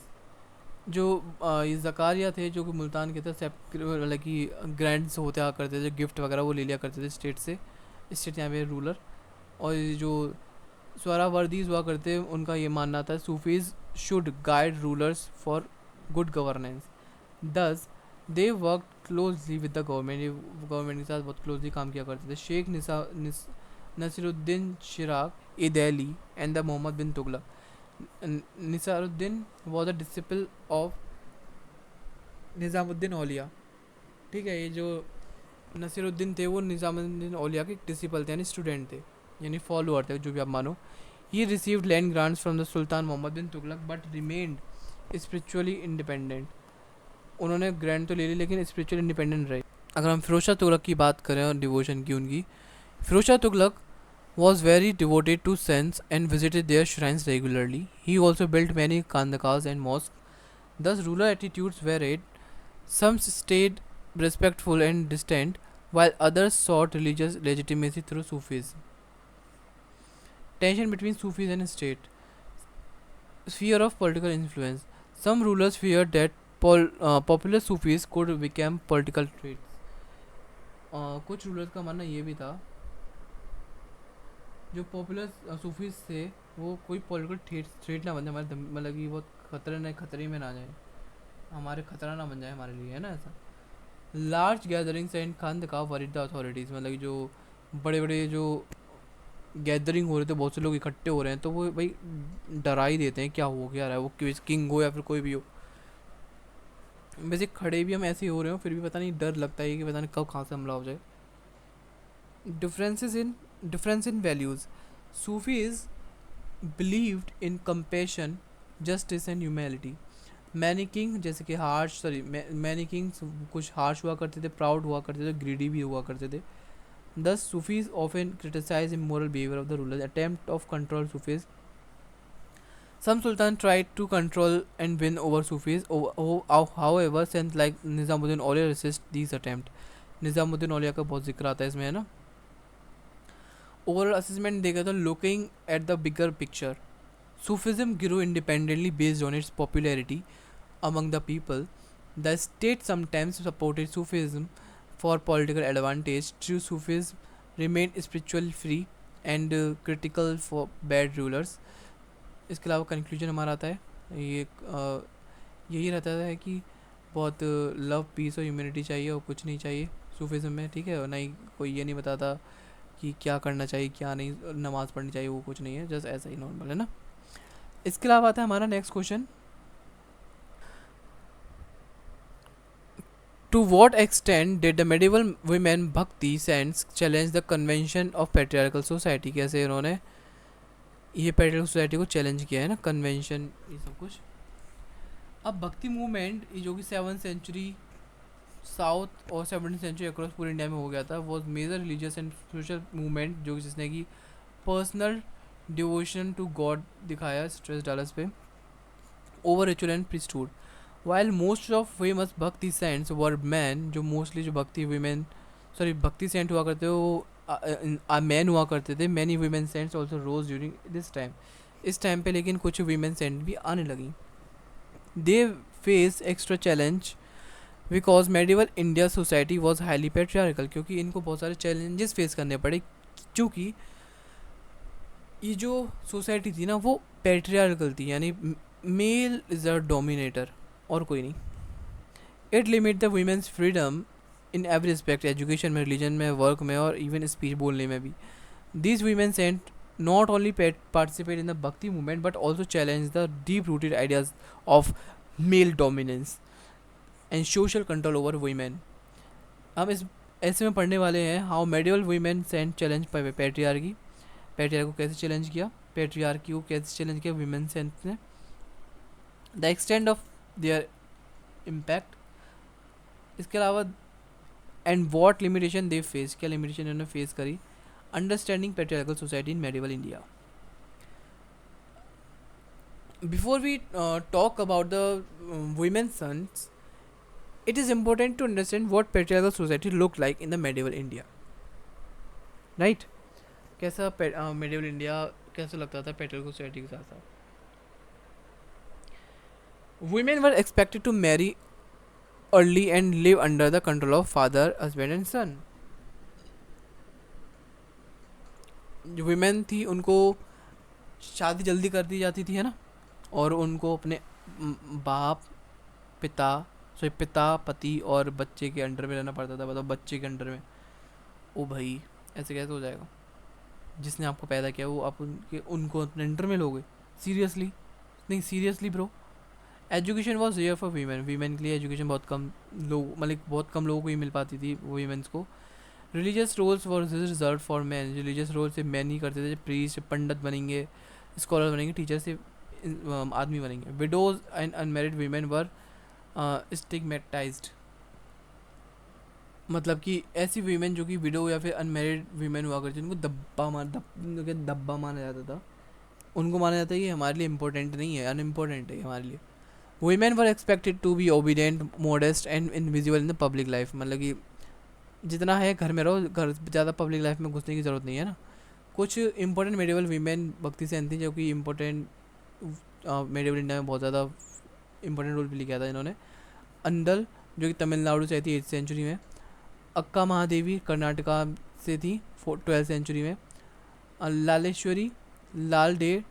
जो ये ज़कारिया थे जो कि मुल्तान के थे, मतलब कि ग्रैंड्स होते आ करते थे, गिफ्ट वगैरह वो ले लिया करते थे स्टेट से, स्टेट यहाँ पे रूलर। और जो सोहरावर्दीज़ हुआ करते उनका ये मानना था Sufis should guide rulers for good governance, thus they work closely with the government, government के साथ बहुत क्लोजली काम किया करते थे। Shaikh Nasiruddin Chirag e Delhi and the Muhammad bin Tughlaq, Nisaruddin was a disciple of Nizamuddin Auliya, ठीक है। ये जो नसीरुद्दीन थे वो निज़ामुद्दीन औलिया के डिसिपल थे, यानी स्टूडेंट थे, यानी फॉलोअर थे, जो भी आप मानो। He received land grants from the sultan Mohammad bin Tughlaq but remained spiritually independent. उन्होंने ग्रैंड तो ले ली लेकिन स्पिरिचुअल इंडिपेंडेंट रहे। अगर हम फिरोज शाह तुगलक की बात करें और डिवोशन की उनकी, Firoz Shah Tughlaq was very devoted to saints and visited their shrines regularly. He also built many khandakas and mosques. Thus, ruler attitudes varied. Some stayed respectful and distant, while others sought religious legitimacy through Sufism. Tension between Sufis and state. Fear of political influence. Some rulers feared that popular Sufis could become political traits. कुछ rulers का मानना ये भी था, जो popular Sufis थे वो कोई पॉलिटिकल थ्रेट ना बन जाए हमारे, मतलब कि बहुत खतरे में ना जाए, हमारे खतरा ना बन जाए हमारे लिए, है ना ऐसा। लार्ज गैदरिंग्स एंड खानदका वरीड द अथॉरिटीज़, मतलब कि जो बड़े बड़े जो गैदरिंग हो रहे थे, बहुत से लोग इकट्ठे हो रहे हैं, तो वो भाई डरा ही देते हैं, क्या हो क्या रहा है, वो किंग हो या फिर कोई भी हो। वैसे खड़े भी हम ऐसे ही हो रहे हो, फिर भी पता नहीं डर लगता है कि पता नहीं कब कहाँ से हमला हो जाए। Difference in values. Sufis believed in compassion, justice and humanity. Many king जैसे कि मैनी किंग्स कुछ हार्श हुआ करते थे, प्राउड हुआ करते थे, ग्रीडी भी हुआ करते थे। Thus, Sufis often criticize immoral behavior of the rulers. Attempt of control Sufis. Some sultan tried to control and win over Sufis. However, saints like Nizamuddin Aulia resist these attempts. Nizamuddin औलिया का बहुत जिक्र आता है इसमें, है ना। ओवरऑल असेसमेंट देखा तो looking at the bigger picture, Sufism grew independently based on its popularity among the people. The state sometimes supported Sufism for political advantage. True Sufism remained spiritually free and critical for bad rulers. इसके अलावा conclusion हमारा आता है ये यही रहता है कि बहुत लव पीस और ह्यूमैनिटी चाहिए और कुछ नहीं चाहिए सूफिज्म में, ठीक है। और नहीं कोई ये नहीं बताता कि क्या करना चाहिए क्या नहीं, नमाज़ पढ़नी चाहिए, वो कुछ नहीं है, जस्ट ऐसा ही नॉर्मल, है ना। इसके अलावा आता है हमारा next question, to what extent did the medieval women bhakti saints challenge the convention of patriarchal society. कैसे उन्होंने ये पेट्रियार्कल सोसाइटी को चैलेंज किया है ना, कन्वेंशन ये सब कुछ। अब भक्ति मूवमेंट ये जो कि 7th सेंचुरी साउथ और 17th सेंचुरी अक्रॉस पूरे इंडिया में हो गया था, was major religious and social movement, जो कि जिसने कि पर्सनल डिवोशन टू गॉड दिखाया, स्ट्रेस डाला इस पे, over ritual and priesthood. While most of famous bhakti saints were man, जो मोस्टली जो भक्ति सेंट हुआ करते वो मैन हुआ करते थे। Many women saints also rose during this time, इस टाइम पे लेकिन कुछ वीमेन सेंट भी आने लगी। They face extra challenge because medieval India society was highly patriarchal, क्योंकि इनको बहुत सारे चैलेंजेस फेस करने पड़े, क्योंकि ये जो सोसाइटी थी ना वो पेट्रियार्कल थी, यानी मेल इज़ अ डोमिनेटर और कोई नहीं। It limit the women's freedom in every respect, education में, रिलीजन में, वर्क में और इवन स्पीच बोलने में भी। These women saint not only participate in the bhakti movement but also challenge the deep rooted ideas of male dominance and social control over women. हम इस ऐसे में पढ़ने वाले हैं how medieval women saint challenge patriarchy, patriarchy को कैसे challenge किया, पैट्रियार्की को कैसे चैलेंज किया वीमेन सेंट ने, the extent of their impact, इसके अलावा and what limitation they face, क्या लिमिटेशन इन्होंने फेस करी, understanding patriarchal society in medieval India. Before we talk about the women sons, it is important to understand what patriarchal society looked like in the medieval India, right? कैसा medieval India कैसा लगता था patriarchal society के साथ साथ। Women were expected to marry early and live under the control of father, husband and son. जो women थी उनको शादी जल्दी कर दी जाती थी, है ना, और उनको अपने बाप पिता पति और बच्चे के अंडर में रहना पड़ता था। बताओ बच्चे के अंडर में, ओ भाई ऐसे कैसे हो जाएगा, जिसने आपको पैदा किया वो आप उनको अपने अंडर में लोगे, सीरियसली। नहीं seriously bro, education was rare for women, women के लिए एजुकेशन बहुत कम लोग, मतलब बहुत कम लोगों को ही मिल पाती थी वीमेंस को। Religious roles were reserve for man, religious role से मैन ही करते थे, प्रीस्ट पंडित बनेंगे, स्कॉलर बनेंगे, टीचर से आदमी बनेंगे। Widows and unmarried women were stigmatised, मतलब कि ऐसी वीमेन जो कि विडो या फिर अनमेरिड वीमेन हुआ करती थी उनको दब्बा माना जाता था, उनको माना जाता है कि हमारे लिए इम्पोर्टेंट नहीं है, अनइम्पोर्टेंट है हमारे लिए। Women were expected to be obedient, modest and invisible in the public life, मतलब कि जितना है घर में रहो, घर ज़्यादा पब्लिक लाइफ में घुसने की ज़रूरत नहीं है ना। कुछ इंपॉर्टेंट मेडिवल वीमेन भक्ति सेन थी जो कि इम्पोर्टेंट मेडिवल इंडिया में बहुत ज़्यादा इंपॉर्टेंट रोल प्ले किया था इन्होंने। अंडल जो कि तमिलनाडु से आई थी 8th सेंचुरी में। अक्का महादेवी कर्नाटका से थी 12th सेंचुरी में। लालेश्वरी लाल डे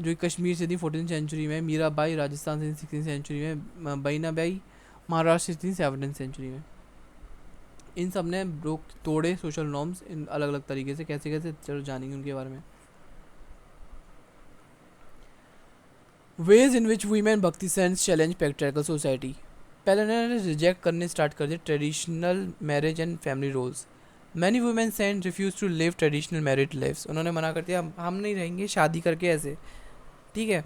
जो कि कश्मीर से थी 14th सेंचुरी में। मीराबाई राजस्थान से 16th सेंचुरी में। बहीनाबाई महाराष्ट्र से थी 7th सेंचुरी में। इन सब ने रोक तोड़े सोशल नॉर्म्स इन अलग अलग तरीके से, कैसे कैसे चलो जानेंगे उनके बारे में। Ways in which women bhakti saints challenge patriarchal society, पहले उन्होंने रिजेक्ट करने स्टार्ट कर दिए traditional marriage and family roles. Many women saints refuse to live traditional married lives, उन्होंने मना कर दिया हम नहीं रहेंगे शादी करके ऐसे, ठीक है।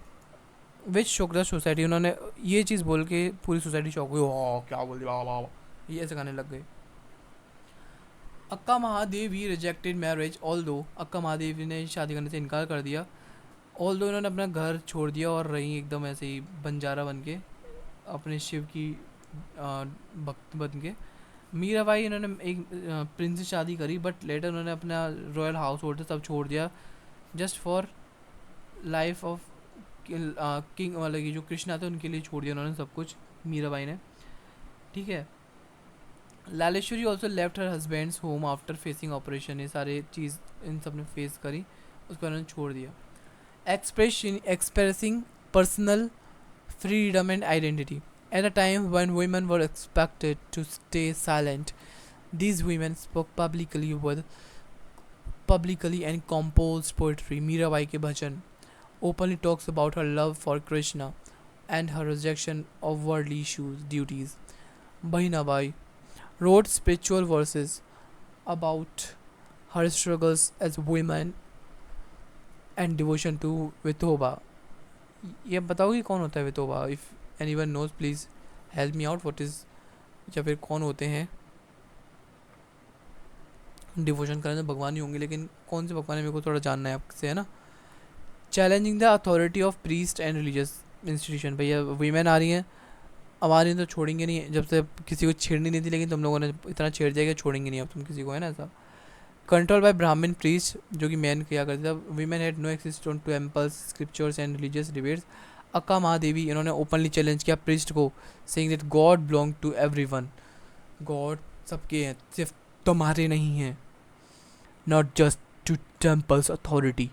विच शोक द सोसाइटी, उन्होंने ये चीज़ बोल के पूरी सोसाइटी शौक हुई, ओह क्या बोल दिया वाह, ये ऐसे गाने लग गए। अक्का महादेवी रिजेक्टेड मैरिज ऑल्दो, अक्का महादेवी ने शादी करने से इनकार कर दिया, ऑल्दो इन्होंने अपना घर छोड़ दिया और रही एकदम ऐसे ही बंजारा बन के, अपने शिव की भक्त बन के। मीराबाई इन्होंने एक प्रिंस से शादी करी, बट लेटर उन्होंने अपना रॉयल हाउस होल्ड सब छोड़ दिया just for life of king, मतलब कि जो कृष्णा थे उनके लिए छोड़ दिया उन्होंने सब कुछ मीराबाई ने, ठीक है। Laleshwari also left her husband's home after facing oppression, ये सारे चीज़ इन सब ने फेस करी, उसको उन्होंने छोड़ दिया। Expressing personal freedom and identity. At a time when women were expected to stay silent, these women spoke publicly and composed poetry. Mirabai ke bhajan openly talks about her love for Krishna and her rejection of worldly issues, duties. Bahinabai wrote spiritual verses about her struggles as women and devotion to Vithoba. ये बताओ कि कौन होता है Vithoba, if anyone knows please help me out, what is, या फिर कौन होते हैं। डिवोशन करने तो भगवान ही होंगे, लेकिन कौन से भगवान है मेरे को थोड़ा जानना है आपसे, है ना। Challenging the authority of priest and religious institution, भैया वीमेन आ रही हैं, अब आ रही हैं तो छोड़ेंगे नहीं, जब से किसी को छेड़नी नहीं थी लेकिन तुम लोगों ने इतना छेड़ दिया कि छोड़ेंगे नहीं अब तुम किसी को, है ना ऐसा। कंट्रोल बाय ब्राह्मण प्रीस्ट जो कि मैन किया करते थे, women had no access to temples, scriptures and religious debates. Akka Mahadevi इन्होंने ओपनली चैलेंज किया प्रीस्ट को, saying that God belong to everyone, God सबके हैं, सिर्फ तुम्हारे नहीं हैं, not just to temples authority,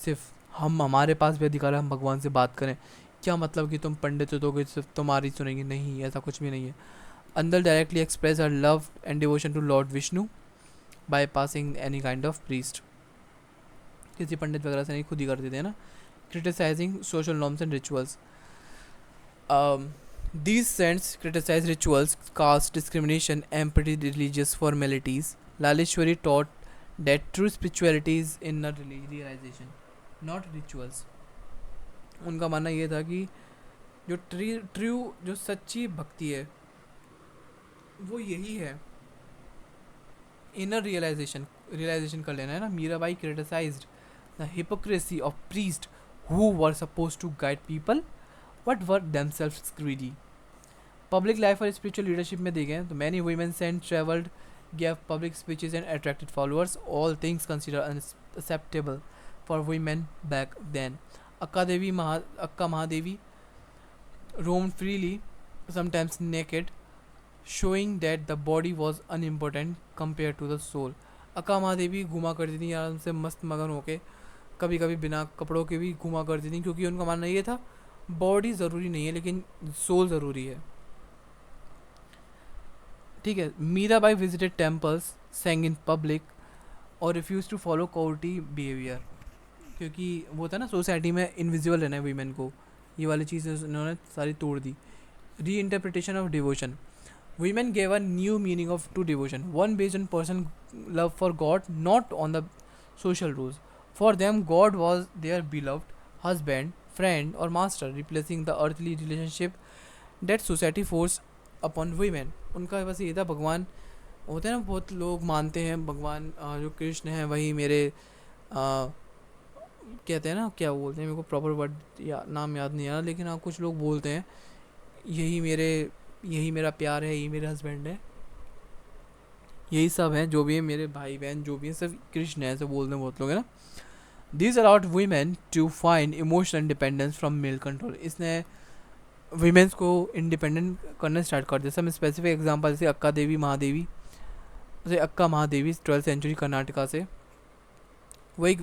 सिर्फ हमारे पास भी अधिकार है हम भगवान से बात करें। क्या मतलब कि तुम पंडित हो तो सिर्फ तुम्हारी सुनेंगे, नहीं ऐसा कुछ भी नहीं है। अंदर directly express her love and devotion to lord Vishnu bypassing any kind of priest, किसी पंडित वगैरह से नहीं, खुद ही कर देते हैं ना। criticizing social norms and rituals, these saints criticize rituals, caste discrimination and petty religious formalities. Laleshwari taught that true spirituality is inner realization, not rituals. उनका मानना ये था कि जो ट्रू जो सच्ची भक्ति है वो यही है, इनर रियलाइजेशन कर लेना है ना। Mirabai criticised the hypocrisy of priest who were suppose to guide people but were themselves greedy. Public life और स्पिरिचुअल लीडरशिप में देखें तो many women saints travelled, gave public speeches and attracted followers, all things considered unacceptable for women back then. Akka Mahadevi roamed freely, sometimes naked, showing that the body was unimportant compared to the soul. अक्का महादेवी घूमा करती थी आराम से मस्त मगन होके, कभी कभी बिना कपड़ों के भी घूमा करती थी, क्योंकि उनका मानना ये था बॉडी ज़रूरी नहीं है लेकिन सोल ज़रूरी है, ठीक है। Mirabai visited temples, sang in public और refuse to follow courtly behaviour, क्योंकि वो था ना सोसाइटी में इनविजिबल रहना है वीमेन को, ये वाली चीज़ें इन्होंने सारी तोड़ दी. री interpretation of devotion. Women gave a new meaning of to devotion, one based on personal love for God, not on the social rules. For them, God was their beloved husband, friend, or master, replacing the earthly relationship that society forced upon women. उनका बस ये था भगवान. होते हैं ना बहुत लोग मानते हैं भगवान जो कृष्ण है वही मेरे कहते हैं ना क्या बोलते हैं मेरे को प्रॉपर वर्ड या नाम याद नहीं आ रहा, लेकिन हाँ कुछ लोग बोलते हैं यही मेरा प्यार है, यही मेरे हस्बैंड है, यही सब है जो भी है मेरे भाई बहन जो भी है सब कृष्ण है, ऐसे बोलते हैं बहुत लोग है ना. This allowed women to find emotional independence from male control. इसने वीमेंस को इंडिपेंडेंट करना स्टार्ट कर दिया. सब स्पेसिफिक एग्जांपल जैसे अक्का महादेवी 12th सेंचुरी कर्नाटका से. वो एक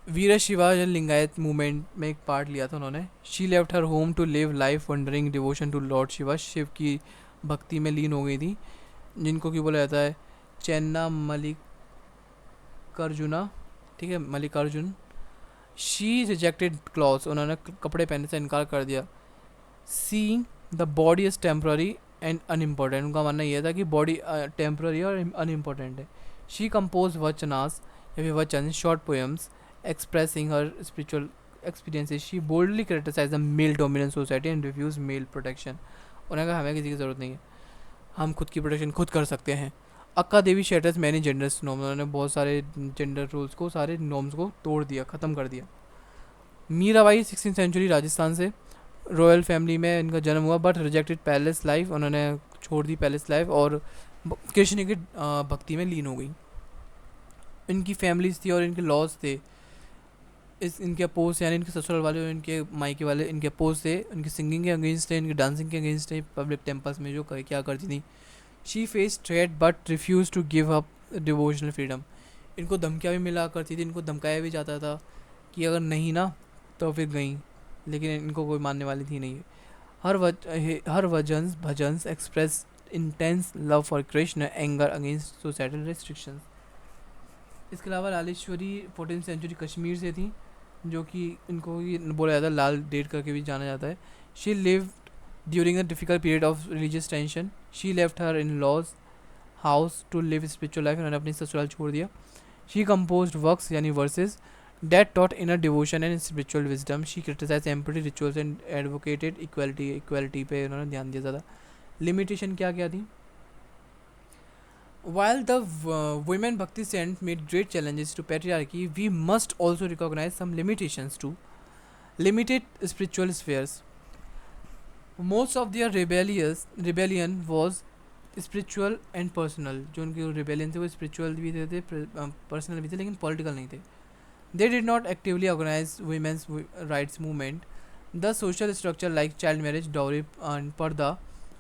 वीर शिवा लिंगायत मूवमेंट में एक पार्ट लिया था उन्होंने. She left her home to live life wandering devotion to lord Shiva. Shiv की भक्ति में लीन हो गई थी, जिनको क्यों बोला जाता है चेन्ना मल्लिकार्जुना, ठीक है मल्लिकार्जुन. She rejected clothes. उन्होंने कपड़े पहनने से इनकार कर दिया. Seeing the body is temporary and unimportant. उनका मानना यह था कि बॉडी टेम्प्ररी और अनइम्पोर्टेंट है. शी कंपोज वचनास या फिर वचन short poems expressing her spiritual experiences. She boldly criticized the male dominant society and refused male protection. उन्होंने कहा हमें किसी की ज़रूरत नहीं है, हम खुद की प्रोटेक्शन खुद कर सकते हैं. अक्का देवी शेटर्स मैनी जेंडर्स नॉर्म. उन्होंने बहुत सारे जेंडर रूल्स को, सारे नॉर्म्स को तोड़ दिया, ख़त्म कर दिया. मीराबाई 16th सेंचुरी राजस्थान से. रॉयल फैमिली में इनका जन्म हुआ बट रिजेक्टेड पैलेस लाइफ. उन्होंने छोड़ दी पैलेस लाइफ और कृष्ण की भक्ति में लीन हो गई. इनकी फैमिलीज थी और इनके लॉज थे. इनके अपोज यानी इनके ससुराल वाले और इनके मायके वाले इनके अपोज थे. इनकी सिंगिंग के अगेंस्ट थे, इनकी डांसिंग के अगेंस्ट थे पब्लिक टेम्पल्स में जो क्या करती थी. She face threat but refuse to give up devotional freedom. इनको धमकियाँ भी मिला करती थी, इनको धमकाया भी जाता था कि अगर नहीं ना तो फिर गई, लेकिन इनको कोई मानने वाली थी नहीं. Her bhajans express intense love for Krishna, anger against societal restrictions. इसके अलावा लालेश्वरी 14th सेंचुरी कश्मीर से थी, जो कि इनको ये बोला जाता है लाल डेट करके भी जाना जाता है. She lived during a difficult period of religious tension. She left her in laws house to live spiritual life. उन्होंने अपनी ससुराल छोड़ दिया. शी कंपोज्ड वर्क्स यानी verses that taught inner devotion and spiritual wisdom. She criticized empty rituals and advocated equality पे उन्होंने ध्यान दिया ज़्यादा. Limitation क्या क्या थी? While the women bhakti saints made great challenges to patriarchy, we must also recognize some limitations to limited spiritual spheres. Most of their rebellion was spiritual and personal. जो उनकी rebellion थे वो spiritual भी थे personal भी थे, लेकिन political नहीं थे. They did not actively organize women's rights movement. The social structure like child marriage, dowry and पर्दा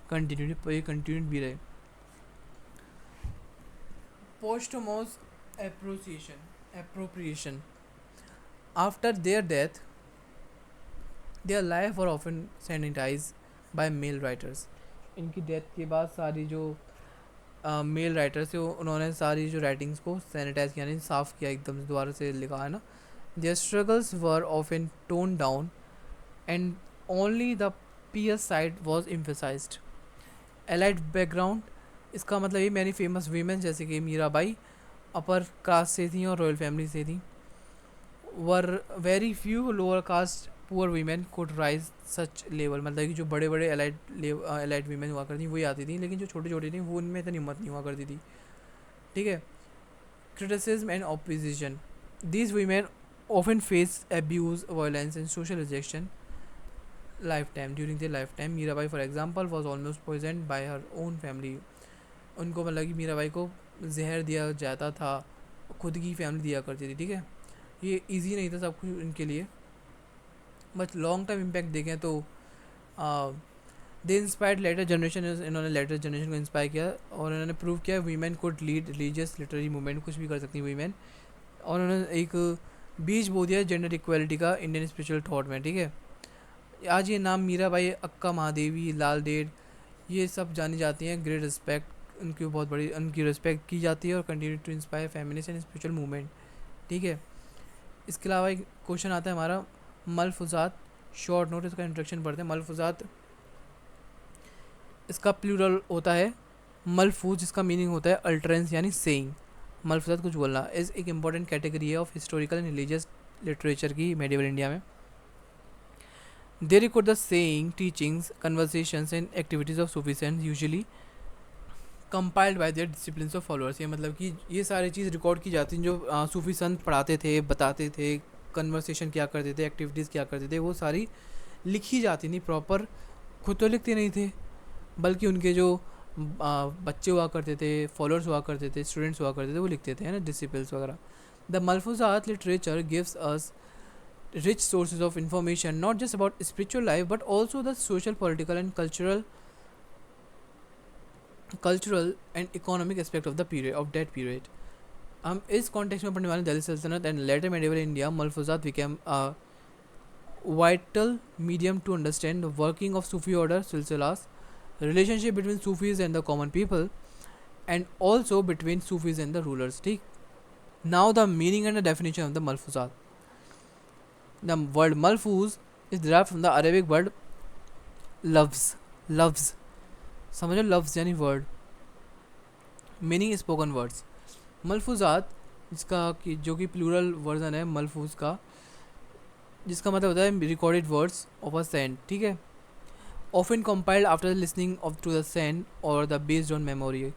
continued भी रहे. Posthumous appropriation. After their death, their life were often sanitized by male writers. इनकी death के बाद सारी जो mail writers थे उन्होंने सारी जो राइटिंग्स को सैनिटाइज किया, यानी साफ़ किया एकदम दोबारा से लिखा है ना. There struggles were often tone down and only the Paes side was emphasised. Allied background. इसका मतलब ये मैनी फेमस वीमेन जैसे कि मीराबाई अपर कास्ट से थी और रॉयल फैमिली से थी. Were very few lower caste poor women could rise such level. मतलब कि जो बड़े बड़े एलाइड वीमेन हुआ करती वही आती थी, लेकिन जो छोटी छोटी थी वो उनमें इतनी हिम्मत नहीं हुआ करती थी. ठीक है. Criticism and opposition. These women often face abuse, violence and social rejection lifetime during their lifetime. Mirabai for example was almost poisoned by her own family. उनको मतलब कि मीराबाई को जहर दिया जाता था, खुद की फैमिली दिया करती थी. ठीक है. ये इजी नहीं था सब कुछ इनके लिए, बट लॉन्ग टर्म इम्पैक्ट देखें तो दे इंस्पायर्ड लेटर जनरेशन. इन्होंने लेटर जनरेशन को इंस्पायर किया और इन्होंने प्रूव किया women could lead religious literary movement, कुछ भी कर सकती वीमेन. और उन्होंने एक बीज बो दिया जेंडर इक्वालिटी का इंडियन स्पिरिचुअल थॉट में. ठीक है. आज ये नाम मीराबाई, अक्का महादेवी, लाल डेट ये सब जानी जाती हैं. ग्रेट रिस्पेक्ट उनकी बहुत बड़ी उनकी रिस्पेक्ट की जाती है और continue to inspire feminist and spiritual movement. ठीक है. इसके अलावा एक क्वेश्चन आता है हमारा मलफूजात शॉर्ट नोट इसका इंट्रोडक्शन पढ़ते हैं। मलफूजात इसका प्लूरल होता है मलफूज, जिसका मीनिंग होता है अल्टरेंस यानी सेइंग। मलफूजात कुछ बोलना इज़ एक इम्पॉर्टेंट कैटेगरी है of historical and religious literature की मेडिवल इंडिया में। They record the saying, teachings, conversations and activities of Sufis and usually compiled by their disciplines of followers. ये मतलब कि ये सारी चीज़ रिकॉर्ड की जाती हैं जो सूफी संत पढ़ाते थे, बताते थे, कन्वर्सेशन क्या करते थे, एक्टिविटीज़ क्या करते थे, वो सारी लिखी जाती थी प्रॉपर। खुद तो लिखते नहीं थे, बल्कि उनके जो बच्चे हुआ करते थे, फॉलोअर्स हुआ करते थे, स्टूडेंट्स हुआ करते थे, वो लिखते थे, है ना, डिसिपल्स वगैरह। The malfuzat literature gives us rich sources of information not just about spiritual life but also the social, political and cultural and economic aspect of the period of that period. हम इस कॉन्टेक्स्ट में पढ़ने वाले दिल्ली सल्तनत and later medieval India. Malfuzat became a vital medium to understand the working of Sufi order silsilas, relationship between Sufis and the common people, and also between Sufis and the rulers. ठीक, now the meaning and the definition of the Malfuzat. The word Malfuz is derived from the Arabic word lafz. समझो, लफ्ज़ यानी word, meaning spoken words. मलफूजात जिसका कि जो कि plural version है मलफूज का, जिसका मतलब होता है recorded words of a saint. ठीक है, often compiled after listening of to the saint और द बेस्ड ऑन मेमोरी।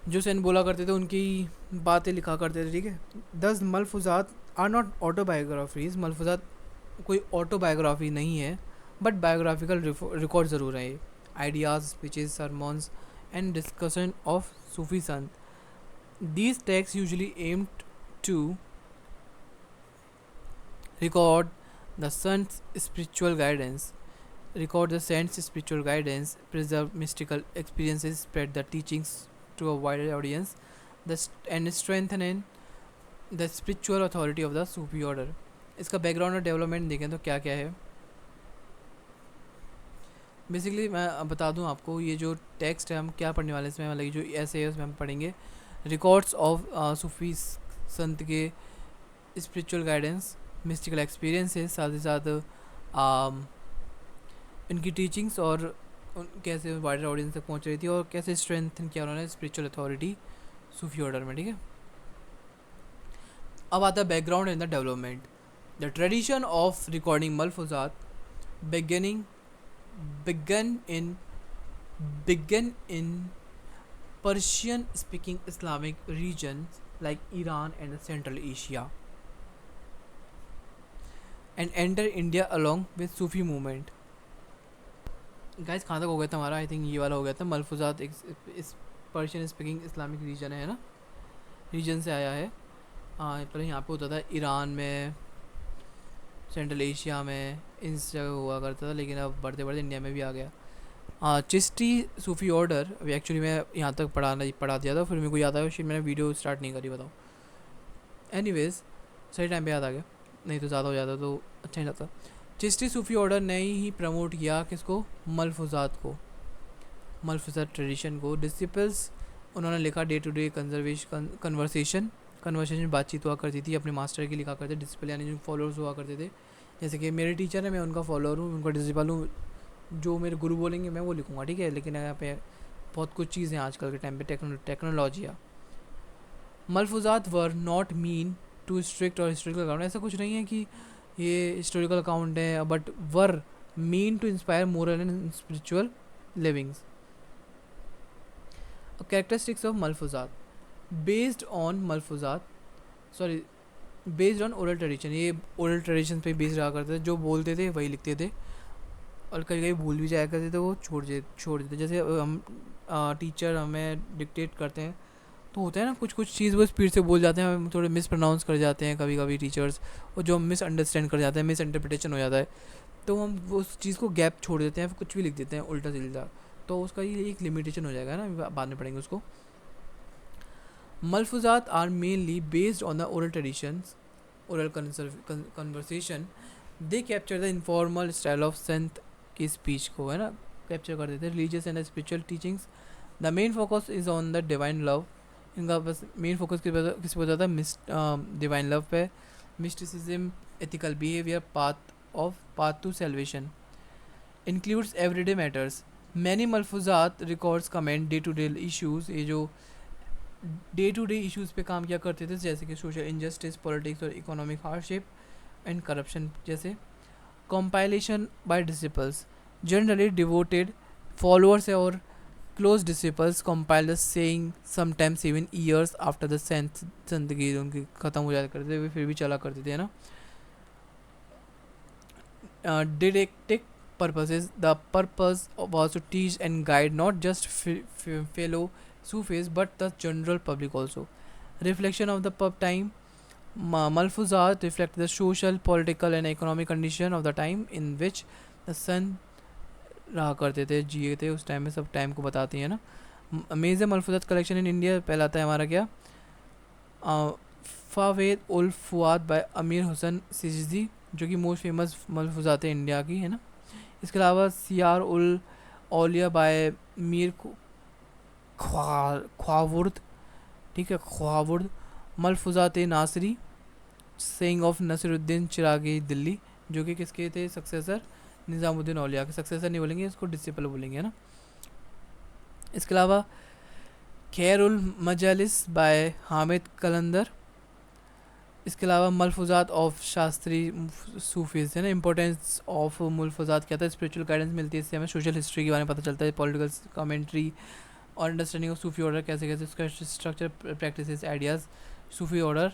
जो सेंट बोला करते थे उनकी बातें लिखा करते थे। ठीक है, 10 malfuzat are not autobiographies. Malfuzat कोई ऑटोबायोग्राफी नहीं है, बट बायोग्राफिकल रिकॉर्ड ज़रूर है। Ideas, speeches, sermons and discussion of Sufi संत। These text usually aimed to record the saint's spiritual guidance, preserve mystical experiences, spread the teachings to a wider audience, and strengthen the spiritual authority of the Sufi order. इसका background और development देखें तो क्या क्या है। Basically मैं बता दूं आपको, ये जो टेक्स्ट है हम क्या पढ़ने वाले हैं इसमें, मतलब जो ऐसे है उसमें हम पढ़ेंगे रिकॉर्ड्स ऑफ सूफी संत के स्पिरिचुअल गाइडेंस, मिस्टिकल एक्सपीरियंसेस, साथ ही साथ इनकी टीचिंग्स और कैसे वाइडर ऑडियंस तक पहुंच रही थी और कैसे स्ट्रेंथन किया उन्होंने स्पिरिचुअल अथॉरिटी सूफी ऑर्डर में। ठीक है, अब आता है background and the development. The tradition of recording malfuzat began in Persian speaking Islamic regions like Iran and Central Asia, and enter India along with Sufi movement. Guys कहाँ तक हो गया था हमारा? आई थिंक ये वाला हो गया था। मलफूजात एक इस पर्शियन स्पीकिंग इस्लामिक रीजन है ना, रीजन से आया है। पहले यहाँ पे होता था ईरान में, सेंट्रल एशिया में, इन जगह हुआ करता था, लेकिन अब बढ़ते बढ़ते इंडिया में भी आ गया। चिश्ती सूफ़ी ऑर्डर अभी एक्चुअली मैं यहाँ तक पढ़ा दिया था, फिर मेरे को याद आया फिर मैंने वीडियो स्टार्ट नहीं करी, बताओ। एनीवेज सही टाइम पे याद आ गया, नहीं तो ज़्यादा हो जाता तो अच्छा नहीं लगता। चिश्ती सूफ़ी ऑर्डर ने ही प्रमोट किया किसको? मलफूजात को, मलफूजात ट्रेडिशन को। डिसिपल्स उन्होंने लिखा डे टू डे कन्वर्सेशन बातचीत हुआ करती थी, अपने मास्टर की लिखा करते। डिसिपल यानी जो फॉलोअर्स हुआ करते थे, जैसे कि मेरे टीचर है, मैं उनका फॉलोअर हूँ, उनका डिसिपल हूँ, जो मेरे गुरु बोलेंगे मैं वो लिखूँगा। ठीक है, लेकिन यहाँ पे बहुत कुछ चीज़ें आजकल के टाइम पे टेक्नोलॉजी है। Malfuzat were not mean to strict or historical account, ऐसा कुछ नहीं है कि ये हिस्टोरिकल अकाउंट है, but were mean to inspire moral and spiritual livings. Characteristics of malfuzat based on oral tradition. ये ओरल ट्रेडिशन पे बेस्ड रहा करते थे, जो बोलते थे वही लिखते थे, और कहीं कहीं भूल भी जाया करते थे, वो छोड़ देते। जैसे हम टीचर हमें डिक्टेट करते हैं तो होता है ना, कुछ चीज़ वो स्पीड से बोल जाते हैं, हम थोड़े मिस प्रोनाउंस कर जाते हैं कभी कभी टीचर्स, और जो हम मिस अंडरस्टैंड कर जाते हैं, मिस इंटरप्रिटेशन हो जाता है, तो हम वो उस चीज़ को गैप छोड़ देते हैं, फिर कुछ भी लिख देते हैं उल्टा सीधा, तो उसका ये एक लिमिटेशन हो जाएगा ना, बाद में पढ़ेंगे उसको। Malfuzat are mainly based on the oral traditions, oral conversation. They capture the informal style of saint की स्पीच को, है ना, कैप्चर कर देते हैं। Religious and spiritual teachings, the main focus is on the divine love. इनका बस मेन फोकस किस पे होता था? डिवाइन लव पे। Mysticism, ethical behaviour, path of path to salvation. Includes everyday matters. Many malfuzat records comment day to day issues, ये जो day to day issues पे काम किया करते थे, जैसे कि सोशल इनजस्टिस, पॉलिटिक्स और इकोनॉमिक हार्डशिप एंड करप्शन जैसे. Compilation by disciples, generally devoted followers और close disciples compile the saying sometimes even years after the जिंदगी उनकी ख़त्म हो जाया करते थे, फिर भी चला करते थे, है ना. Didactic purposes, the purpose was to teach and guide not just fellow Sufis but the general public also. Reflection of the pub time. Malfuzat reflect the social, political and economic condition of the time in which the son रहा करते थे, जिए थे उस time में, सब time को बताती हैं ना. मेजर मलफूजात कलेक्शन इन इंडिया, पहला आता है हमारा क्या, फावेद उल फुआद बाय अमीर हुसैन सिजदी, जो कि मोस्ट फेमस मलफूजात है इंडिया की, है ना. इसके अलावा सियार उल औलिया बाय मीर ख्वावुर्द, ठीक है, ख्वावुर्द. मलफूजात नासरी, सेइंग ऑफ नसीरुद्दीन चिरागी दिल्ली, जो कि किसके थे, सक्सेसर निज़ामुद्दीन औलिया के. सक्सेसर नहीं बोलेंगे इसको, डिसिपल बोलेंगे, है ना. इसके अलावा खैर उल मजालिस बाय हामिद कलंदर. इसके अलावा मलफूजात ऑफ शास्त्री सूफीज़, है ना. इंपॉर्टेंस ऑफ मलफूजात क्या था, स्पिरिचुअल गाइडेंस मिलती है इससे, हमें सोशल हिस्ट्री के बारे में पता चलता है, पॉलिटिकल कमेंट्री और अंडरस्टैंडिंग ऑफ सूफी ऑर्डर, कैसे कैसे उसका स्ट्रक्चर, प्रैक्टिसेस, आइडियाज़ सूफी ऑर्डर,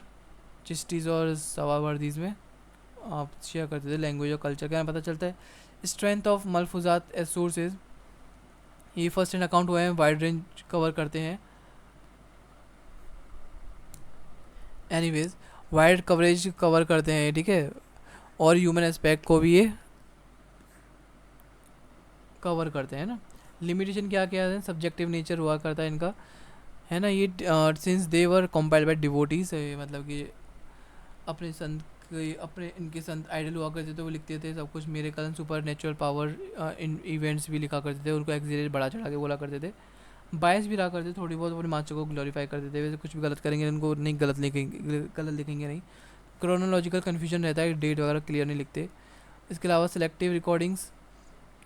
चिश्तीज़ और सवावर्दीज़ में आप शेयर करते थे. लैंग्वेज और कल्चर का पता चलता है. स्ट्रेंथ ऑफ मलफूजात एज सोर्सेज, ये फर्स्ट हैंड अकाउंट हुए हैं, वाइड रेंज कवर करते हैं. एनीवेज वाइड कवरेज कवर करते हैं, ठीक है, और ह्यूमन एस्पेक्ट को भी ये कवर करते हैं ना. लिमिटेशन क्या क्या है, सब्जेक्टिव नेचर हुआ करता है इनका, है ना. ये since they were compiled bye devotees, मतलब कि अपने संत, अपने इनके संत आइडल हुआ करते थे, वो लिखते थे सब कुछ, मेरे कल super natural power in events भी लिखा करते थे, उनको एक्सैजरेट बढ़ा चढ़ा के बोला करते थे. बायस भी रहा करते थे, थोड़ी बहुत अपने माचों को ग्लोरीफाई करते थे. वैसे कुछ भी गलत करेंगे उनको नहीं, गलत लिखेंगे नहीं. क्रोनोलॉजिकल कन्फ्यूजन रहता है, डेट वगैरह क्लियर नहीं लिखते. इसके अलावा सिलेक्टिव रिकॉर्डिंग्स,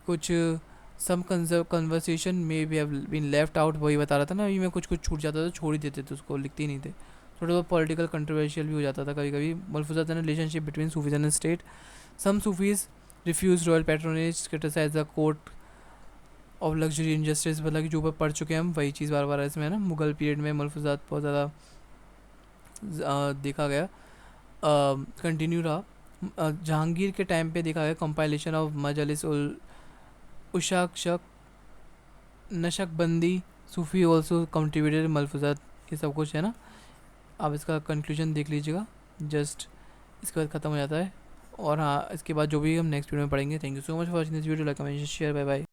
कुछ सम कन्वर्सेशन में भी हैव बीन लेफ्ट आउट, वही बता रहा था ना, अभी में कुछ कुछ छूट जाता था, छोड़ ही देते थे उसको, लिखते ही नहीं थे. थोड़ा बहुत पॉलिटिकल कंट्रोवर्शियल भी हो जाता था कभी कभी. Malfuzat and relationship between Sufis and state. Some Sufis refuse royal patronage, criticise the court of luxury injustice, मतलब कि जो ऊपर पढ़ चुके हैं हम, वही चीज़ बार बार इसमें, है ना. मुगल पीरियड में मलफूजात बहुत ज़्यादा देखा गया, कंटिन्यू रहा. जहांगीर के टाइम पे देखा गया compilation of Majlis ul Ushshaq Naqshbandi, Sufi also contributed malfuzat, ये सब कुछ है ना. आप इसका कंक्लूजन देख लीजिएगा, जस्ट इसके बाद ख़त्म हो जाता है. और हाँ, इसके बाद जो भी हम नेक्स्ट वीडियो में पढ़ेंगे. Thank you so much for watching this video, like comment share, bye bye.